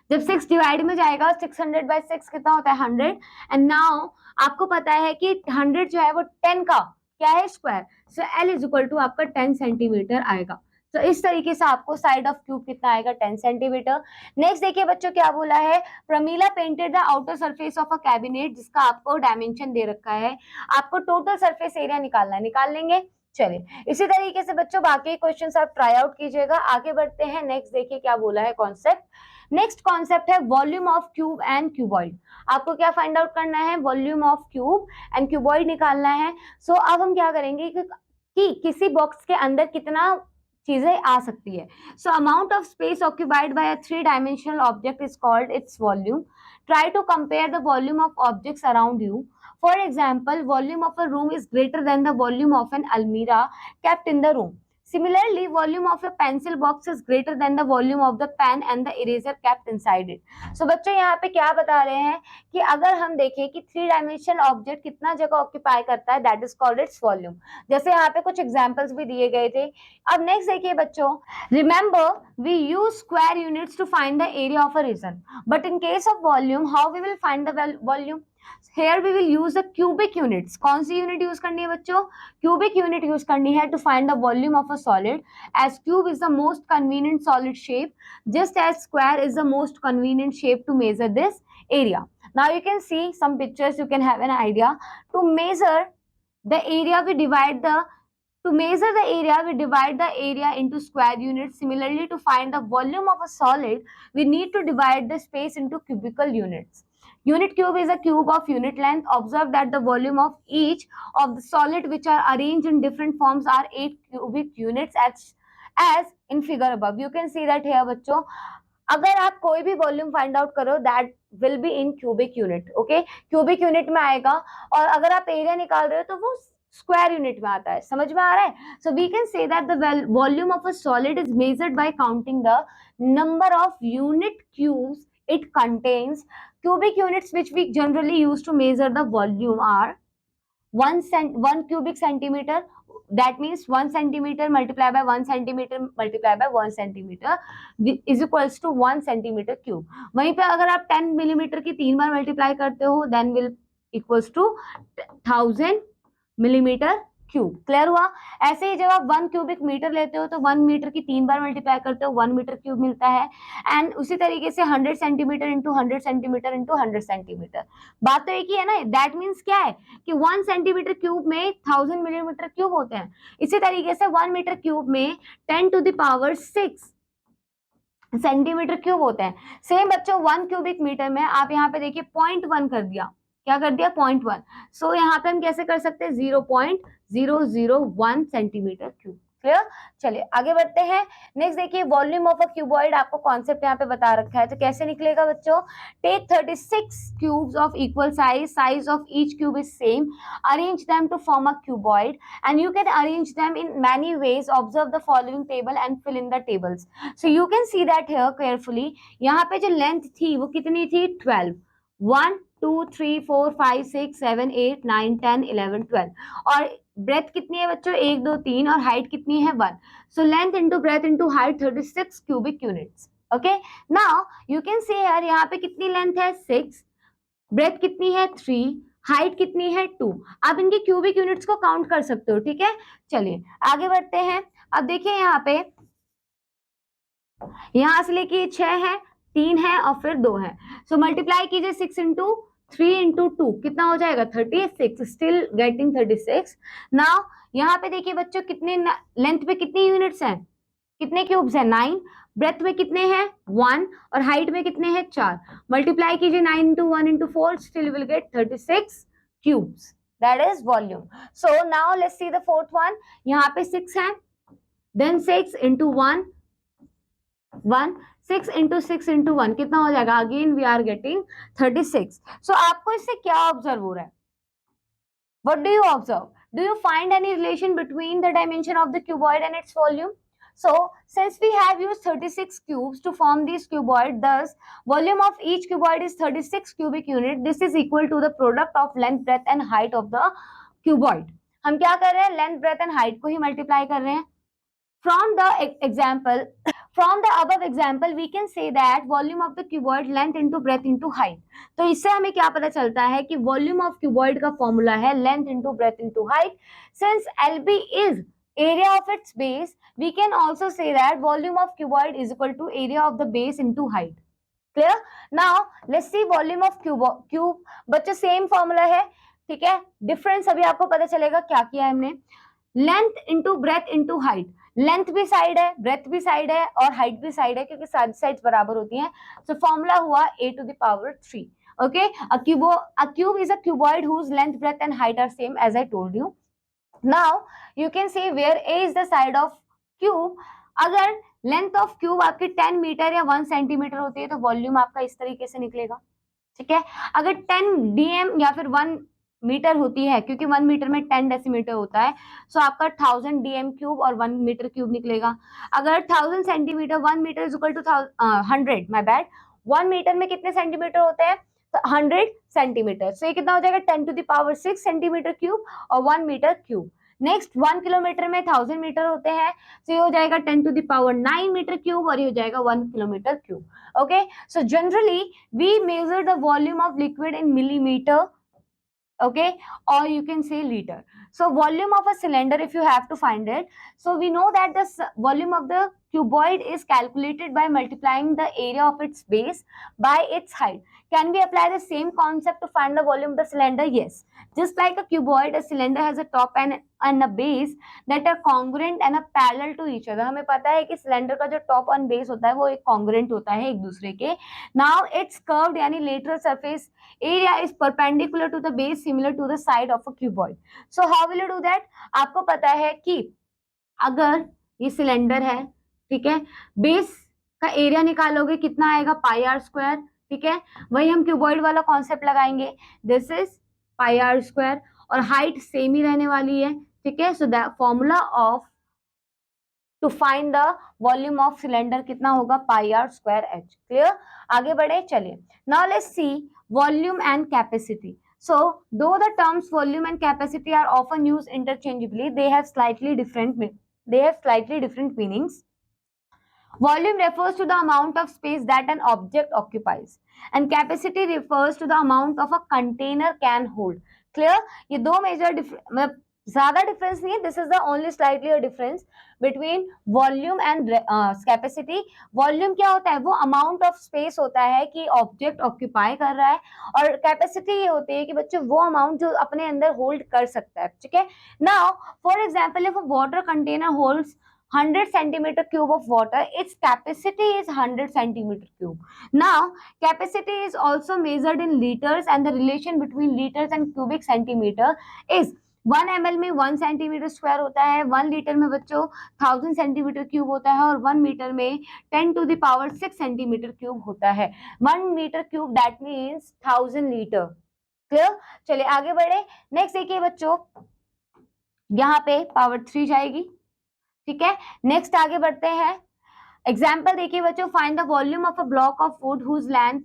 जब 6 डिवाइड में जाएगा 600/6 कितना होता है 100। एंड नाउ आपको पता है कि 100 जो है वो 10 का क्या है square, so L is equal to आपका 10 सेंटीमीटर आएगा। तो इस तरीके से आपको साइड ऑफ क्यूब कितना आएगा 10 सेंटीमीटर। नेक्स्ट देखिए बच्चों क्या बोला है, Pramila painted the outer surface of a cabinet, जिसका आपको डायमेंशन दे रखा है। आपको टोटल सरफेस एरिया निकालना है, निकाल लेंगे। चलिए इसी तरीके से बच्चों बाकी क्वेश्चंस आप ट्राई आउट कीजिएगा। आगे बढ़ते हैं। नेक्स्ट देखिए क्या बोला है कॉन्सेप्ट। नेक्स्ट कॉन्सेप्ट है volume of cube and cuboid. आपको क्या फाइंड आउट करना है, volume of cube and cuboid निकालना है। सो अब हम क्या करेंगे कि किसी बॉक्स के अंदर कितना चीजें आ सकती है। So amount of space occupied by a 3-dimensional object is called its volume. Try to compare the volume of objects around you. For example, volume of a room is greater than the volume of an almirah kept in the room. Similarly, volume of a pencil box is greater than the volume of the pen and the eraser kept inside it. So बच्चों यहाँ पे क्या बता रहे हैं कि अगर हम देखें कि 3-dimensional ऑब्जेक्ट कितना जगह ऑक्यूपाई करता है that is called its volume. जैसे यहाँ पे कुछ एग्जांपल्स भी दिए गए थे। अब नेक्स्ट देखिए बच्चों, remember we use square units to find the area of a region, but in case of volume how we will find the volume. Here we will use the cubic units. कौन सी unit use करनी है बच्चों, cubic unit use करनी है to find the volume of a solid, as cube is the most convenient solid shape, just as square is the most convenient shape to measure this area. Now you can see some pictures, you can have an idea. To measure the area we divide the area into square units. Similarly, to find the volume of a solid, we need to divide the space into cubical units. Unit cube is a cube of unit length. Observe that the volume of each of the solid which are arranged in different forms are 8 cubic units as in figure above. You can see that here बच्चों, अगर आप कोई भी volume find out करो that will be in cubic unit. Okay, cubic unit में आएगा। और अगर आप एरिया निकाल रहे हो तो वो स्क्वायर यूनिट में आता है। समझ में आ रहा है? So we can say that the volume of a solid is measured by counting the number of unit cubes it contains cubic units which we generally use to measure the volume are 1 cubic centimeter. That means 1 centimeter multiplied by 1 centimeter multiplied by 1 centimeter is equals to 1 centimeter cube. वहीं पे अगर आप 10 millimetre की 3 बार multiply करते हो then will equals to 1000 millimetre cube. Clear हुआ. ऐसे ही जब आप 1 क्यूबिक मीटर लेते हो तो 1 मीटर की 3 बार मल्टीप्लाई करते हो 1 मीटर क्यूब मिलता है. एंड उसी तरीके से 100 centimetre into 100 centimetre into 100 centimetre. बात तो एक ही है ना. दैट मीन्स क्या है कि 1 सेंटीमीटर क्यूब में 1000 मिलीमीटर क्यूब होते हैं. इसी तरीके से 1 मीटर क्यूब में 10 to the power 6 centimetre cube होते हैं. सेम बच्चों 1 क्यूबिक मीटर में आप यहाँ पे देखिए 0.1 कर दिया. क्या कर दिया 0.1. सो यहाँ पे हम कैसे कर सकते हैं 0.001 सेंटीमीटर क्यूब. क्लियर. चलिए आगे बढ़ते हैं. नेक्स्ट देखिए वॉल्यूम ऑफ अ क्यूबॉइड. आपको कॉन्सेप्ट यहाँ पे बता रखा है तो कैसे निकलेगा बच्चों. Take 36 cubes of equal size of each cube is same. Arrange them to form a cuboid and you can arrange them in many ways. Observe the following table and fill in the tables. So you can see that here carefully. यहाँ पे जो length थी वो कितनी थी 12. 1 2 3 4 5 6 7 8 9 10 11 12 और breath कितनी है बच्चों 1 2 3 और हाइट कितनी है 1. So length into breadth into height 36 cubic units. Okay. Now you can see here यहाँ पे कितनी लेंथ है 6, ब्रेथ कितनी है 3, हाइट कितनी है 2. आप इनके क्यूबिक यूनिट्स को काउंट कर सकते हो. ठीक है. चलिए आगे बढ़ते हैं. अब देखिए यहाँ पे यहां से लेके 6 है 3 है और फिर 2 है. सो मल्टीप्लाई कीजिए 6 इंटू 3 इंटू 2 कितना हो जाएगा 36. Still getting 36. नाउ यहाँ पे देखिए बच्चों कितने लेंथ पे कितनी यूनिट्स हैं कितने क्यूब्स हैं 9. ब्रेथ में कितने हैं 1 और हाइट में कितने हैं 4. मल्टीप्लाई कीजिए 9 into 1 into 4 still will get 36 cubes. That is volume. So now let's see the fourth one. यहाँ पे 6 है देन 6 इंटू 1 1 6 इंटू 6 इंटू 1 कितना हो जाएगा. Again we are getting 36. So आपको इससे क्या ऑब्जर्व हो रहा है. What do you observe? Do you find any relation between the dimension of the cuboid and its volume? So, since we have used 36 cubes to form this cuboid, thus volume of each cuboid is 36 cubic unit. This is equal to the product of length, breadth and height of the cuboid. हम क्या कर रहे हैं length, breadth and height को ही multiply कर रहे हैं. From the example, from the above example, we can say that volume of the cuboid length into breadth into height. तो इससे हमें क्या पता चलता है कि volume of cuboid का formula है length into breadth into height. Since LB is area of its base, we can also say that volume of cuboid is equal to area of the base into height. Clear? Now let's see volume of cube. बच्चों same formula है. ठीक है. Difference अभी आपको पता चलेगा क्या किया है हमने. Length into breadth into height. Length भी साइड है ब्रेथ भी साइड है और हाइट भी साइड है क्योंकि सारी साइड्स बराबर होती हैं. सो फॉर्मूला हुआ a to the power 3. Okay, a cube is a cuboid whose length, breadth and height are same as I told you. Now you can see where a is the side of cube. अगर length of cube आपकी 10 metre या 1 centimetre होती है तो volume आपका इस तरीके से निकलेगा. ठीक है. अगर 10 dm या फिर 1 मीटर होती है क्योंकि 1 मीटर में 10 डेसीमीटर होता है. सो आपका 1000 dm क्यूब और 1 मीटर क्यूब निकलेगा. अगर 1000 centimetre 1 metre is equal to 100 my bad 1 metre में कितने सेंटीमीटर होते हैं तो 100 सेंटीमीटर. सो ये कितना हो जाएगा 10 to the power 6 centimetre cube और 1 मीटर क्यूब. नेक्स्ट 1 किलोमीटर में 1000 मीटर होते हैं. सो ये हो जाएगा 10 to the power 9 metre cube और ये हो जाएगा 1 kilometre cube. Okay, so generally we measure the volume of liquid in millimeter, okay, or you can say liter. So volume of a cylinder, if you have to find it, so we know that the volume of the cuboid is calculated by multiplying the area of its base by its height. Can we apply the same concept to find the volume of the cylinder? Yes. Just like a cuboid, a cylinder has a top and a base that are congruent and a parallel to each other. हमें पता है कि cylinder का जो top और base होता है वो एक congruent होता है एक दूसरे के. Now it's curved यानी lateral surface area is perpendicular to the base similar to the side of a cuboid. So how will you do that? आपको पता है कि अगर ये सिलेंडर है ठीक है बेस का एरिया निकालोगे कितना आएगा पाई आर स्क्वायर. ठीक है. वही हम क्यूबॉइड वाला कॉन्सेप्ट लगाएंगे. This is pi r square और हाइट सेम ही रहने वाली है. ठीक है. So the formula of to find the volume of cylinder कितना होगा pi r square h. Clear, आगे बढ़े, चलिए now let's see volume and capacity. So, though the terms volume and capacity are often used interchangeably, they have slightly different meanings. Volume refers to the amount of space that an object occupies, and capacity refers to the amount of a container can hold. Clear? ये दो major मतलब ज्यादा difference नहीं है, this is the only slightly difference between volume and capacity. Volume क्या होता है, वो अमाउंट ऑफ स्पेस होता है कि ऑब्जेक्ट ऑक्यूपाई कर रहा है, और कैपेसिटी ये होती है कि बच्चों वो अमाउंट जो अपने अंदर होल्ड कर सकता है। ठीक है, now for example if a water container holds 100 centimeter cube of water, its capacity is 100 centimeter cube. Now, capacity is also measured in liters, and the relation between liters and cubic centimeter is 1 ml में 1 centimetre square होता है, 1 litre में बच्चों 1000 centimetre cube होता है, और 1 metre में 10 to the power 6 centimetre cube होता है। 1 metre cube that means 1000 litre. Clear, चलिए आगे बढ़े। नेक्स्ट देखिए बच्चों, यहाँ पे पावर 3 जाएगी। ठीक है, नेक्स्ट आगे बढ़ते हैं। एग्जाम्पल देखिए बच्चों, find the volume of a block of wood whose length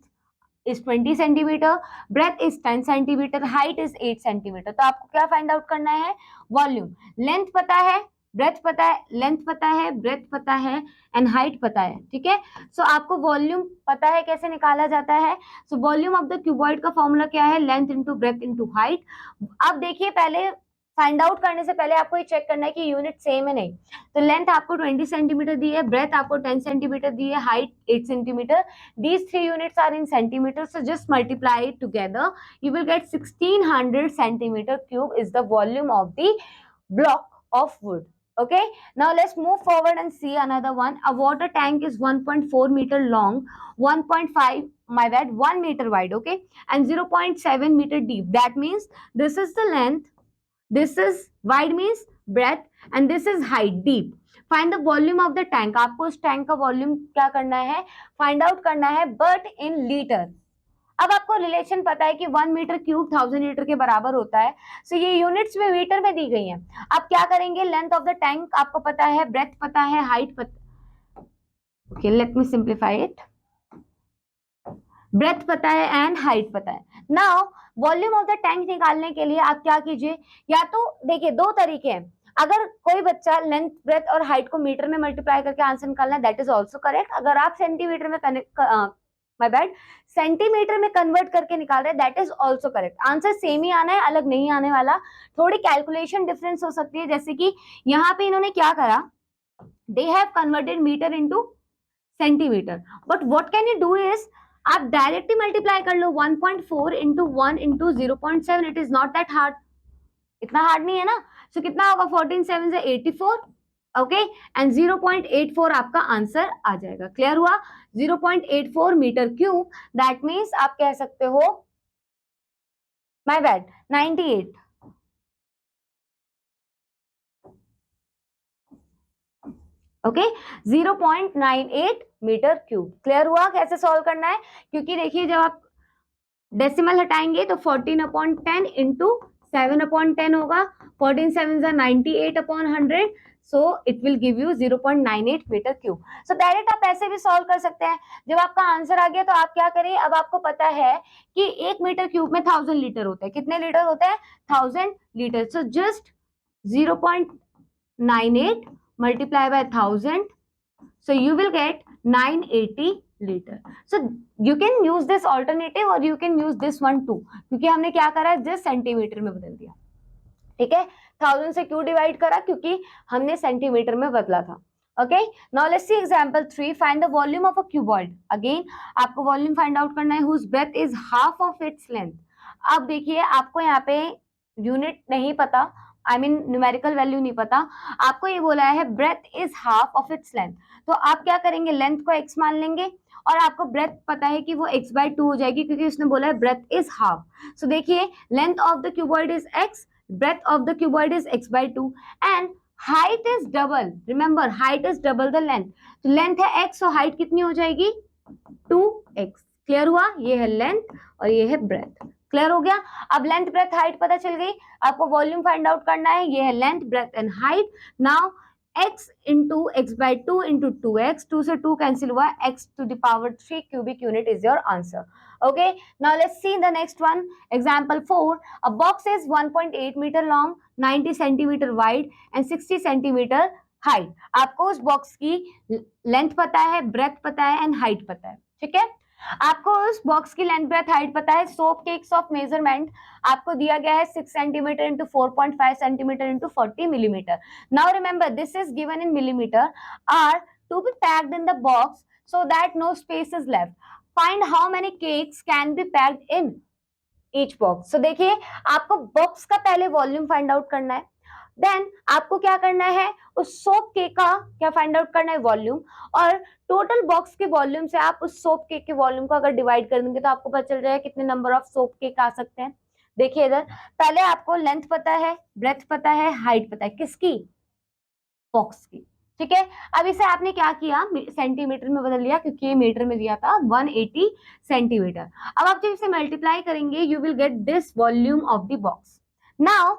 is 20 centimetre, breadth is 10 centimetre, height is 8 centimetre. तो आपको क्या फाइंड आउट करना है, वॉल्यूम। लेंथ पता है, ब्रेथ पता है, लेंथ पता है, ब्रेथ पता है, एंड हाइट पता है। ठीक है, सो आपको वॉल्यूम पता है कैसे निकाला जाता है। So volume of the cuboid का फॉर्मूला क्या है, length into breadth into height. अब देखिए, पहले फाइंड आउट करने से पहले आपको ये चेक करना है कि यूनिट सेम है नहीं। तो लेंथ आपको 20 सेंटीमीटर दी है, ब्रेथ आपको 10 सेंटीमीटर दी है, height 8 centimetre. These three units are in centimeters, so just multiply it together. You will get 1600 centimeter cube is the volume of the block of wood. Okay, now let's move forward and see another one. A water tank is 1.4 meter long, 1.5 my bad 1 meter wide, okay, and 0.7 meter deep. That means this is the length, this is wide means breadth, and this is height deep. Find the volume of the tank. आपको उस tank का volume क्या करना है, find out करना है, but in litre. अब आपको रिलेशन पता है कि 1 मीटर क्यूब 1000 लीटर के बराबर होता है, सो ये यूनिट्स में मीटर में दी गई है। आप क्या करेंगे, लेंथ ऑफ द टैंक आपको पता है, ब्रेथ पता है, हाइट पता, okay let me simplify it, breadth पता है एंड हाइट पता है। Now volume of the tank निकालने के लिए आप क्या कीजिए, या तो देखिए दो तरीके हैं। अगर कोई बच्चा लेंथ ब्रेथ और हाइट को मीटर में मल्टीप्लाई करके आंसर निकालना है, दैट इज ऑल्सो करेक्ट। अगर आप सेंटीमीटर में माय बैड सेंटीमीटर में कन्वर्ट करके निकाल रहे हैं, that is also correct. Answer same ही आना है, अलग नहीं आने वाला। थोड़ी कैलकुलेशन डिफरेंस हो सकती है, जैसे कि यहाँ पे इन्होंने क्या करा, they have converted metre into centimetre, but what can you do is आप डायरेक्टली मल्टीप्लाई कर लो 1.4 into 1 into 0.7, it is not that hard, इतना हार्ड नहीं है ना। सो कितना होगा, 14 7 से 84, ओके, एंड 0.84 आपका आंसर आ जाएगा। क्लियर हुआ, 0.84 मीटर क्यूब, दैट मीन्स आप कह सकते हो my bad 98, okay 0.98 metre cube. Clear हुआ कैसे सॉल्व करना है, क्योंकि देखिए जब आप डेसिमल हटाएंगे तो 14/10 इंटू 7/10 होगा, 14 7 98/100, so it will give you 0.98 metre cube. So direct आप ऐसे भी सॉल्व कर सकते हैं। जब आपका आंसर आ गया तो आप क्या करें, अब आपको पता है कि 1 मीटर क्यूब में 1000 लीटर होता है। कितने लीटर होता है, 1000 litre. So just 0.98 multiply by 1000, so you will get 980 liter. So you can use this alternative or you can use this one too, क्योंकि हमने क्या करा है, जस्ट सेंटीमीटर में बदल दिया। ठीक है, 1000 से क्यों डिवाइड करा, क्योंकि हमने सेंटीमीटर में बदला था। Okay, now let's see example 3, find the volume of a cuboid. Again आपको वॉल्यूम फाइंड आउट करना है, whose breadth is half of its length. अब देखिए आपको यहाँ पे यूनिट नहीं पता, आई मीन न्यूमेरिकल वैल्यू नहीं पता, आपको ये बोला है breadth is half of its length. तो आप क्या करेंगे, लेंथ को x मान लेंगे, और आपको ब्रेथ पता है कि वो x/2 हो जाएगी, क्योंकि उसने बोला है ब्रेथ इज हाफ। सो देखिए length of the cuboid is x, breadth of the cuboid is x/2 and height is double, remember height is double the length, तो लेंथ है x, so height कितनी हो जाएगी 2x। क्लियर हुआ, ये है length और ये है ब्रेथ। क्लियर हो गया, अब लेंथ ब्रेथ हाइट पता चल गई, आपको वॉल्यूम फाइंड आउट करना है, ये है length breadth and height. Now x into x by 2 into 2x, 2 से 2 कैंसिल हुआ, x to the power 3 cubic unit is your answer. Okay, now let's see the next one. Example 4. A box is 1.8 meter long, 90 centimeter wide and 60 centimeter height. आपको उस box की length पता है, breath पता है and height पता है. ठीक है, आपको उस बॉक्स की लेंथ ब्रेथ हाइट पता है. सोप केक्स ऑफ मेजरमेंट आपको दिया गया है 6 centimetre into 4.5 centimetre into 40 millimetre. Now remember this is given in millimetre, are to be packed in the box so that no space is left. Find how many cakes can be packed in each box. So देखिए, आपको box का पहले volume find out करना है, then आपको क्या करना है, उस सोप केक का क्या फाइंड आउट करना है, वॉल्यूम. और टोटल बॉक्स के वॉल्यूम से आप उस सोप केक के वॉल्यूम को अगर डिवाइड कर देंगे तो आपको पता चल जाएगा कितने नंबर ऑफ सोप केक आ सकते हैं. देखिए इधर, पहले आपको लेंथ पता है, ब्रेथ पता है, हाइट पता है, किसकी, बॉक्स की. ठीक है, अब इसे आपने क्या किया, सेंटीमीटर में बदल लिया क्योंकि ये मीटर में दिया था 180 सेंटीमीटर. अब आप जब इसे मल्टीप्लाई करेंगे you will get this volume of the box. Now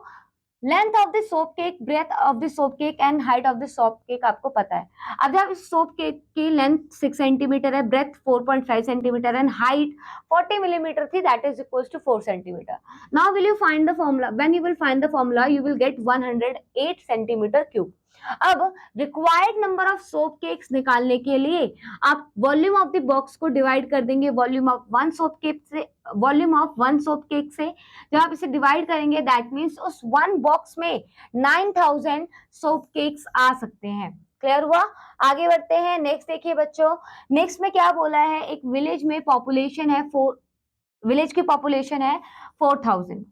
length of the soap cake, breadth of the soap cake and height of the soap cake आपको पता है. अब जब इस सोप केक की लेंथ 6 सेंटीमीटर है, ब्रेथ 4.5 सेंटीमीटर एंड हाइट 40 मिलीमीटर थी, that is equals to 4 centimetre. Now will you find the formula, when you will find the formula you will gate 108 centimetre cube. अब required number of soap cakes निकालने के लिए आप volume of the box को divide कर देंगे volume of one soap cake से, volume of one soap cake से. जब आप इसे डिवाइड करेंगे दैट मीन्स उस वन बॉक्स में 9000 सोप केक्स आ सकते हैं. क्लियर हुआ? आगे बढ़ते हैं. नेक्स्ट देखिए बच्चों, नेक्स्ट में क्या बोला है, एक विलेज में पॉपुलेशन है विलेज की पॉपुलेशन है 4000.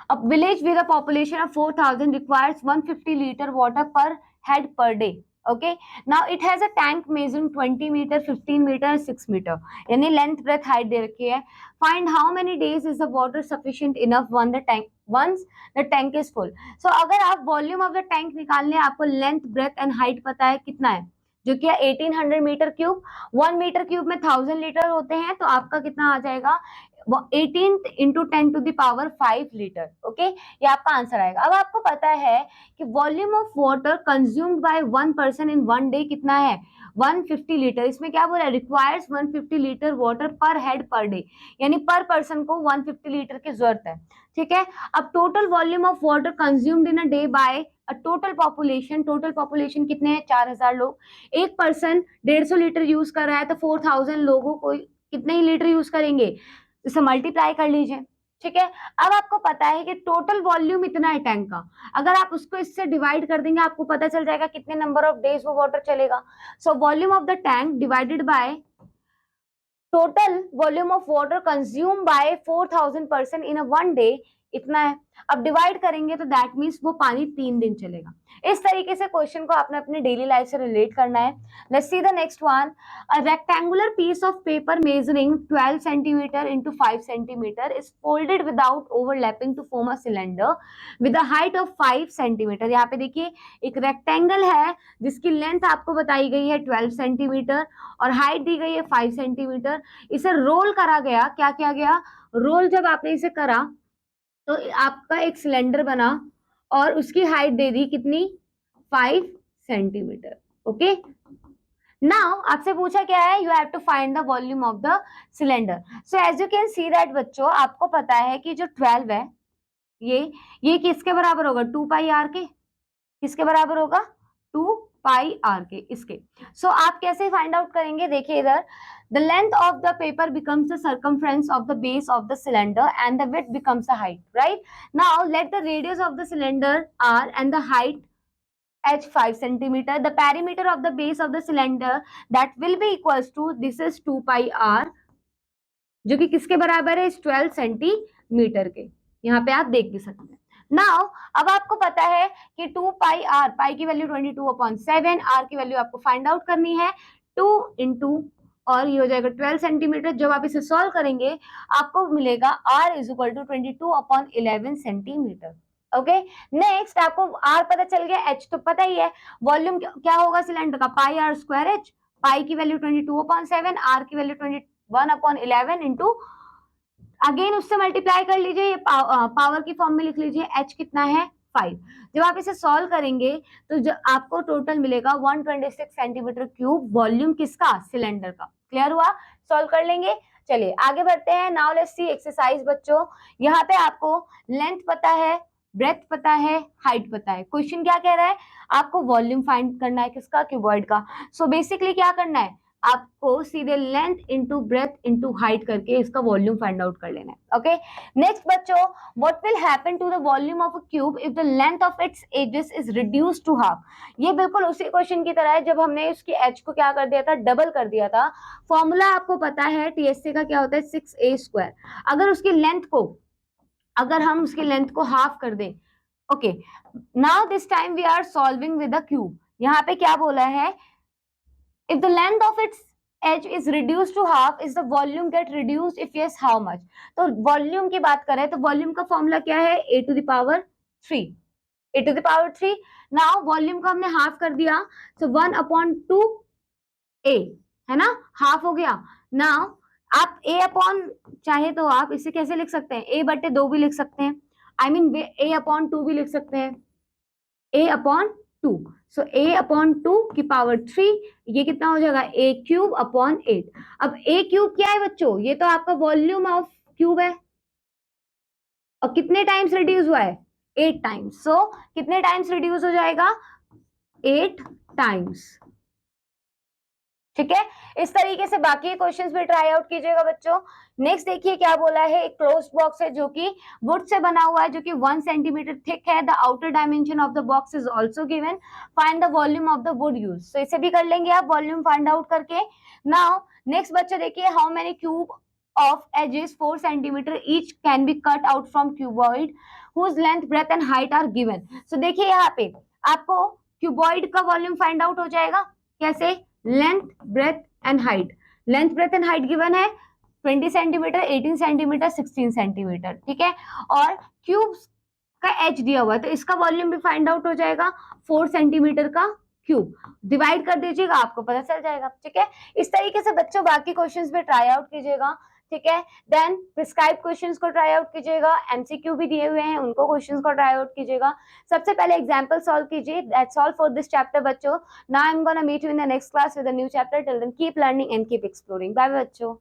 A village with a population of 4000 requires 150 liter water per head per day. Okay. Now it has a tank measuring 20 meter, 15 meter, 6 meter. यानी length, breadth, height दे रखी है. Find how many days is the water sufficient enough once the tank is full. So अगर आप volume of the tank निकालने, आपको length, breadth and height पता है कितना है, जो कि 1800 मीटर क्यूब. 1 मीटर क्यूब में 1000 लीटर होते हैं, तो आपका कितना आ जाएगा, 18 into 10 to the power 5 litre. Okay, ये आपका आंसर आएगा. अब आपको पता है कि volume of water consumed by one person in one day कितना है, 150 लीटर. इसमें क्या बोला, requires 150 litre water per head per day, यानी पर पर्सन को 150 लीटर की जरूरत है. ठीक है, अब total volume of water consumed in a day by a total population कितने हैं, 4000 लोग. एक पर्सन 150 लीटर यूज कर रहा है, तो 4000 लोगों को कितने ही लीटर यूज करेंगे, इसे मल्टीप्लाई कर लीजिए. ठीक है, अब आपको पता है कि टोटल वॉल्यूम इतना है टैंक का, अगर आप उसको इससे डिवाइड कर देंगे आपको पता चल जाएगा कितने नंबर ऑफ डेज वो वाटर चलेगा. So volume of the tank divided by total volume of water consume by 4000 person in a one day इतना है. अब डिवाइड करेंगे तो दैट मीन्स वो पानी 3 दिन चलेगा. इस तरीके से क्वेश्चन को आपने अपने डेली लाइफ से रिलेट करना है. Let's see the next one. A rectangular piece of paper measuring 12 centimetre into 5 centimetre is folded without overlapping to form a cylinder with a height of 5 centimetre. यहाँ पे देखिए एक रेक्टेंगल है जिसकी length आपको बताई गई है 12 सेंटीमीटर और हाइट दी गई है 5 सेंटीमीटर. इसे रोल करा गया, क्या किया गया, रोल जब आपने इसे करा तो आपका एक सिलेंडर बना और उसकी हाइट दे दी कितनी, 5 सेंटीमीटर. ओके, नाउ आपसे पूछा क्या है, you have to find the volume of the cylinder. So as you can see that बच्चों, आपको पता है कि जो 12 है ये किसके बराबर होगा, 2 पाई आर के. किसके बराबर होगा, 2 पाई आर के, इसके. सो आप कैसे फाइंड आउट करेंगे, देखिए इधर, the length of the paper becomes the circumference of the base of the cylinder and the width becomes the height, right? Now let the radius of the cylinder r and the height h 5 centimeter. The perimeter of the base of the cylinder that will be equals to, this is 2 pi r, जो कि किसके बराबर है, इस 12 centimetre के. यहाँ पे आप देख भी सकते हैं. नाउ अब आपको पता है कि 2 पाई आर, पाई की वैल्यू 22/7, आर की वैल्यू आपको फाइंड आउट करनी है 2 इंटू, और ये हो जाएगा 12 सेंटीमीटर. जब आप इसे सॉल्व करेंगे आपको मिलेगा r is equal to 22/11 centimetre. Okay, next आपको r पता चल गया, h तो पता ही है, वॉल्यूम क्या होगा सिलेंडर का, पाई आर स्क्वायर एच. पाई की वैल्यू 22/7, r की वैल्यू 21/11 इंटू, अगेन उससे मल्टीप्लाई कर लीजिए, ये पावर की फॉर्म में लिख लीजिए, h कितना है 5। जब आप इसे सॉल्व करेंगे तो जो आपको टोटल मिलेगा 126 सेंटीमीटर क्यूब वॉल्यूम किसका, सिलेंडर का। क्लियर हुआ, सॉल्व कर लेंगे। चलिए आगे बढ़ते हैं। नाउ लेट्स सी एक्सरसाइज बच्चों। यहाँ पे आपको लेंथ पता है, ब्रेथ पता है, हाइट पता है। क्वेश्चन क्या कह रहा है, आपको वॉल्यूम फाइंड करना है किसका, क्यूबॉइड का। सो बेसिकली क्या करना है, आपको सीधे length into breadth into height करके इसका वॉल्यूम फाइंड आउट कर लेना है। ओके, नेक्स्ट बच्चों, what will happen to the volume of a cube if the length of its edges is reduced to half. ये बिल्कुल उसी क्वेश्चन की तरह है जब हमने उसकी एच को क्या कर दिया था, डबल कर दिया था। फॉर्मूला आपको पता है टीएससी का क्या होता है, 6a²। अगर उसकी लेंथ को, अगर हम उसकी लेंथ को हाफ कर दें, okay, now this time we are solving with a cube. यहाँ पे क्या बोला है, if the length of its edge is reduced to half, is the volume get reduced, if yes how much। तो volume की बात करें तो वॉल्यूम का फॉर्मूला क्या है, a to the power 3, a to the power 3। Now volume को हमने हाफ कर दिया, so 1/2 a, है ना, हाफ हो गया। नाउ आप a अपॉन, चाहे तो आप इसे कैसे लिख सकते हैं, a/2 भी लिख सकते हैं, आई मीन a/2 भी लिख सकते हैं, a/2। सो a/2 की पावर 3, ये कितना हो जाएगा, a³/8। अब a³ क्या है बच्चों, ये तो आपका वॉल्यूम ऑफ क्यूब है, और कितने टाइम्स रिड्यूस हुआ है, 8 टाइम्स। सो कितने टाइम्स रिड्यूस हो जाएगा, 8 टाइम्स। ठीक है, इस तरीके से बाकी क्वेश्चंस भी ट्राई आउट कीजिएगा बच्चों। नेक्स्ट देखिए क्या बोला है, एक क्लोज्ड बॉक्स है जो कि वुड से बना हुआ है, जो कि 1 सेंटीमीटर थिक है। The outer dimension of the box is also given, find the volume of the wood use. तो इसे भी कर लेंगे आप वॉल्यूम फाइंड आउट करके। नाउ नेक्स्ट बच्चों देखिए, how many cube of edges 4 centimeter each can be cut out from cuboid whose length, breadth and height are given। so देखिए यहाँ पे आपको क्यूबॉइड का वॉल्यूम फाइंड आउट हो जाएगा, कैसे, length, breadth and height. Length, breadth and height given है 20 centimetre, 18 centimetre, 16 centimetre. ठीक है, और क्यूब का एच दिया हुआ है तो इसका वॉल्यूम भी फाइंड आउट हो जाएगा, 4 सेंटीमीटर का क्यूब। डिवाइड कर दीजिएगा, आपको पता चल जाएगा। ठीक है, इस तरीके से बच्चों बाकी क्वेश्चंस भी ट्राई आउट कीजिएगा। ठीक है, देन प्रिस्क्राइब क्वेश्चंस को ट्राई आउट कीजिएगा, एमसीक्यू भी दिए हुए हैं उनको क्वेश्चंस को ट्राई आउट कीजिएगा। सबसे पहले एग्जांपल सॉल्व कीजिए। That's all for this chapter बच्चों। Now I am gonna meet you in the next class with a new chapter. Till then keep learning and keep exploring. Bye bye बच्चों।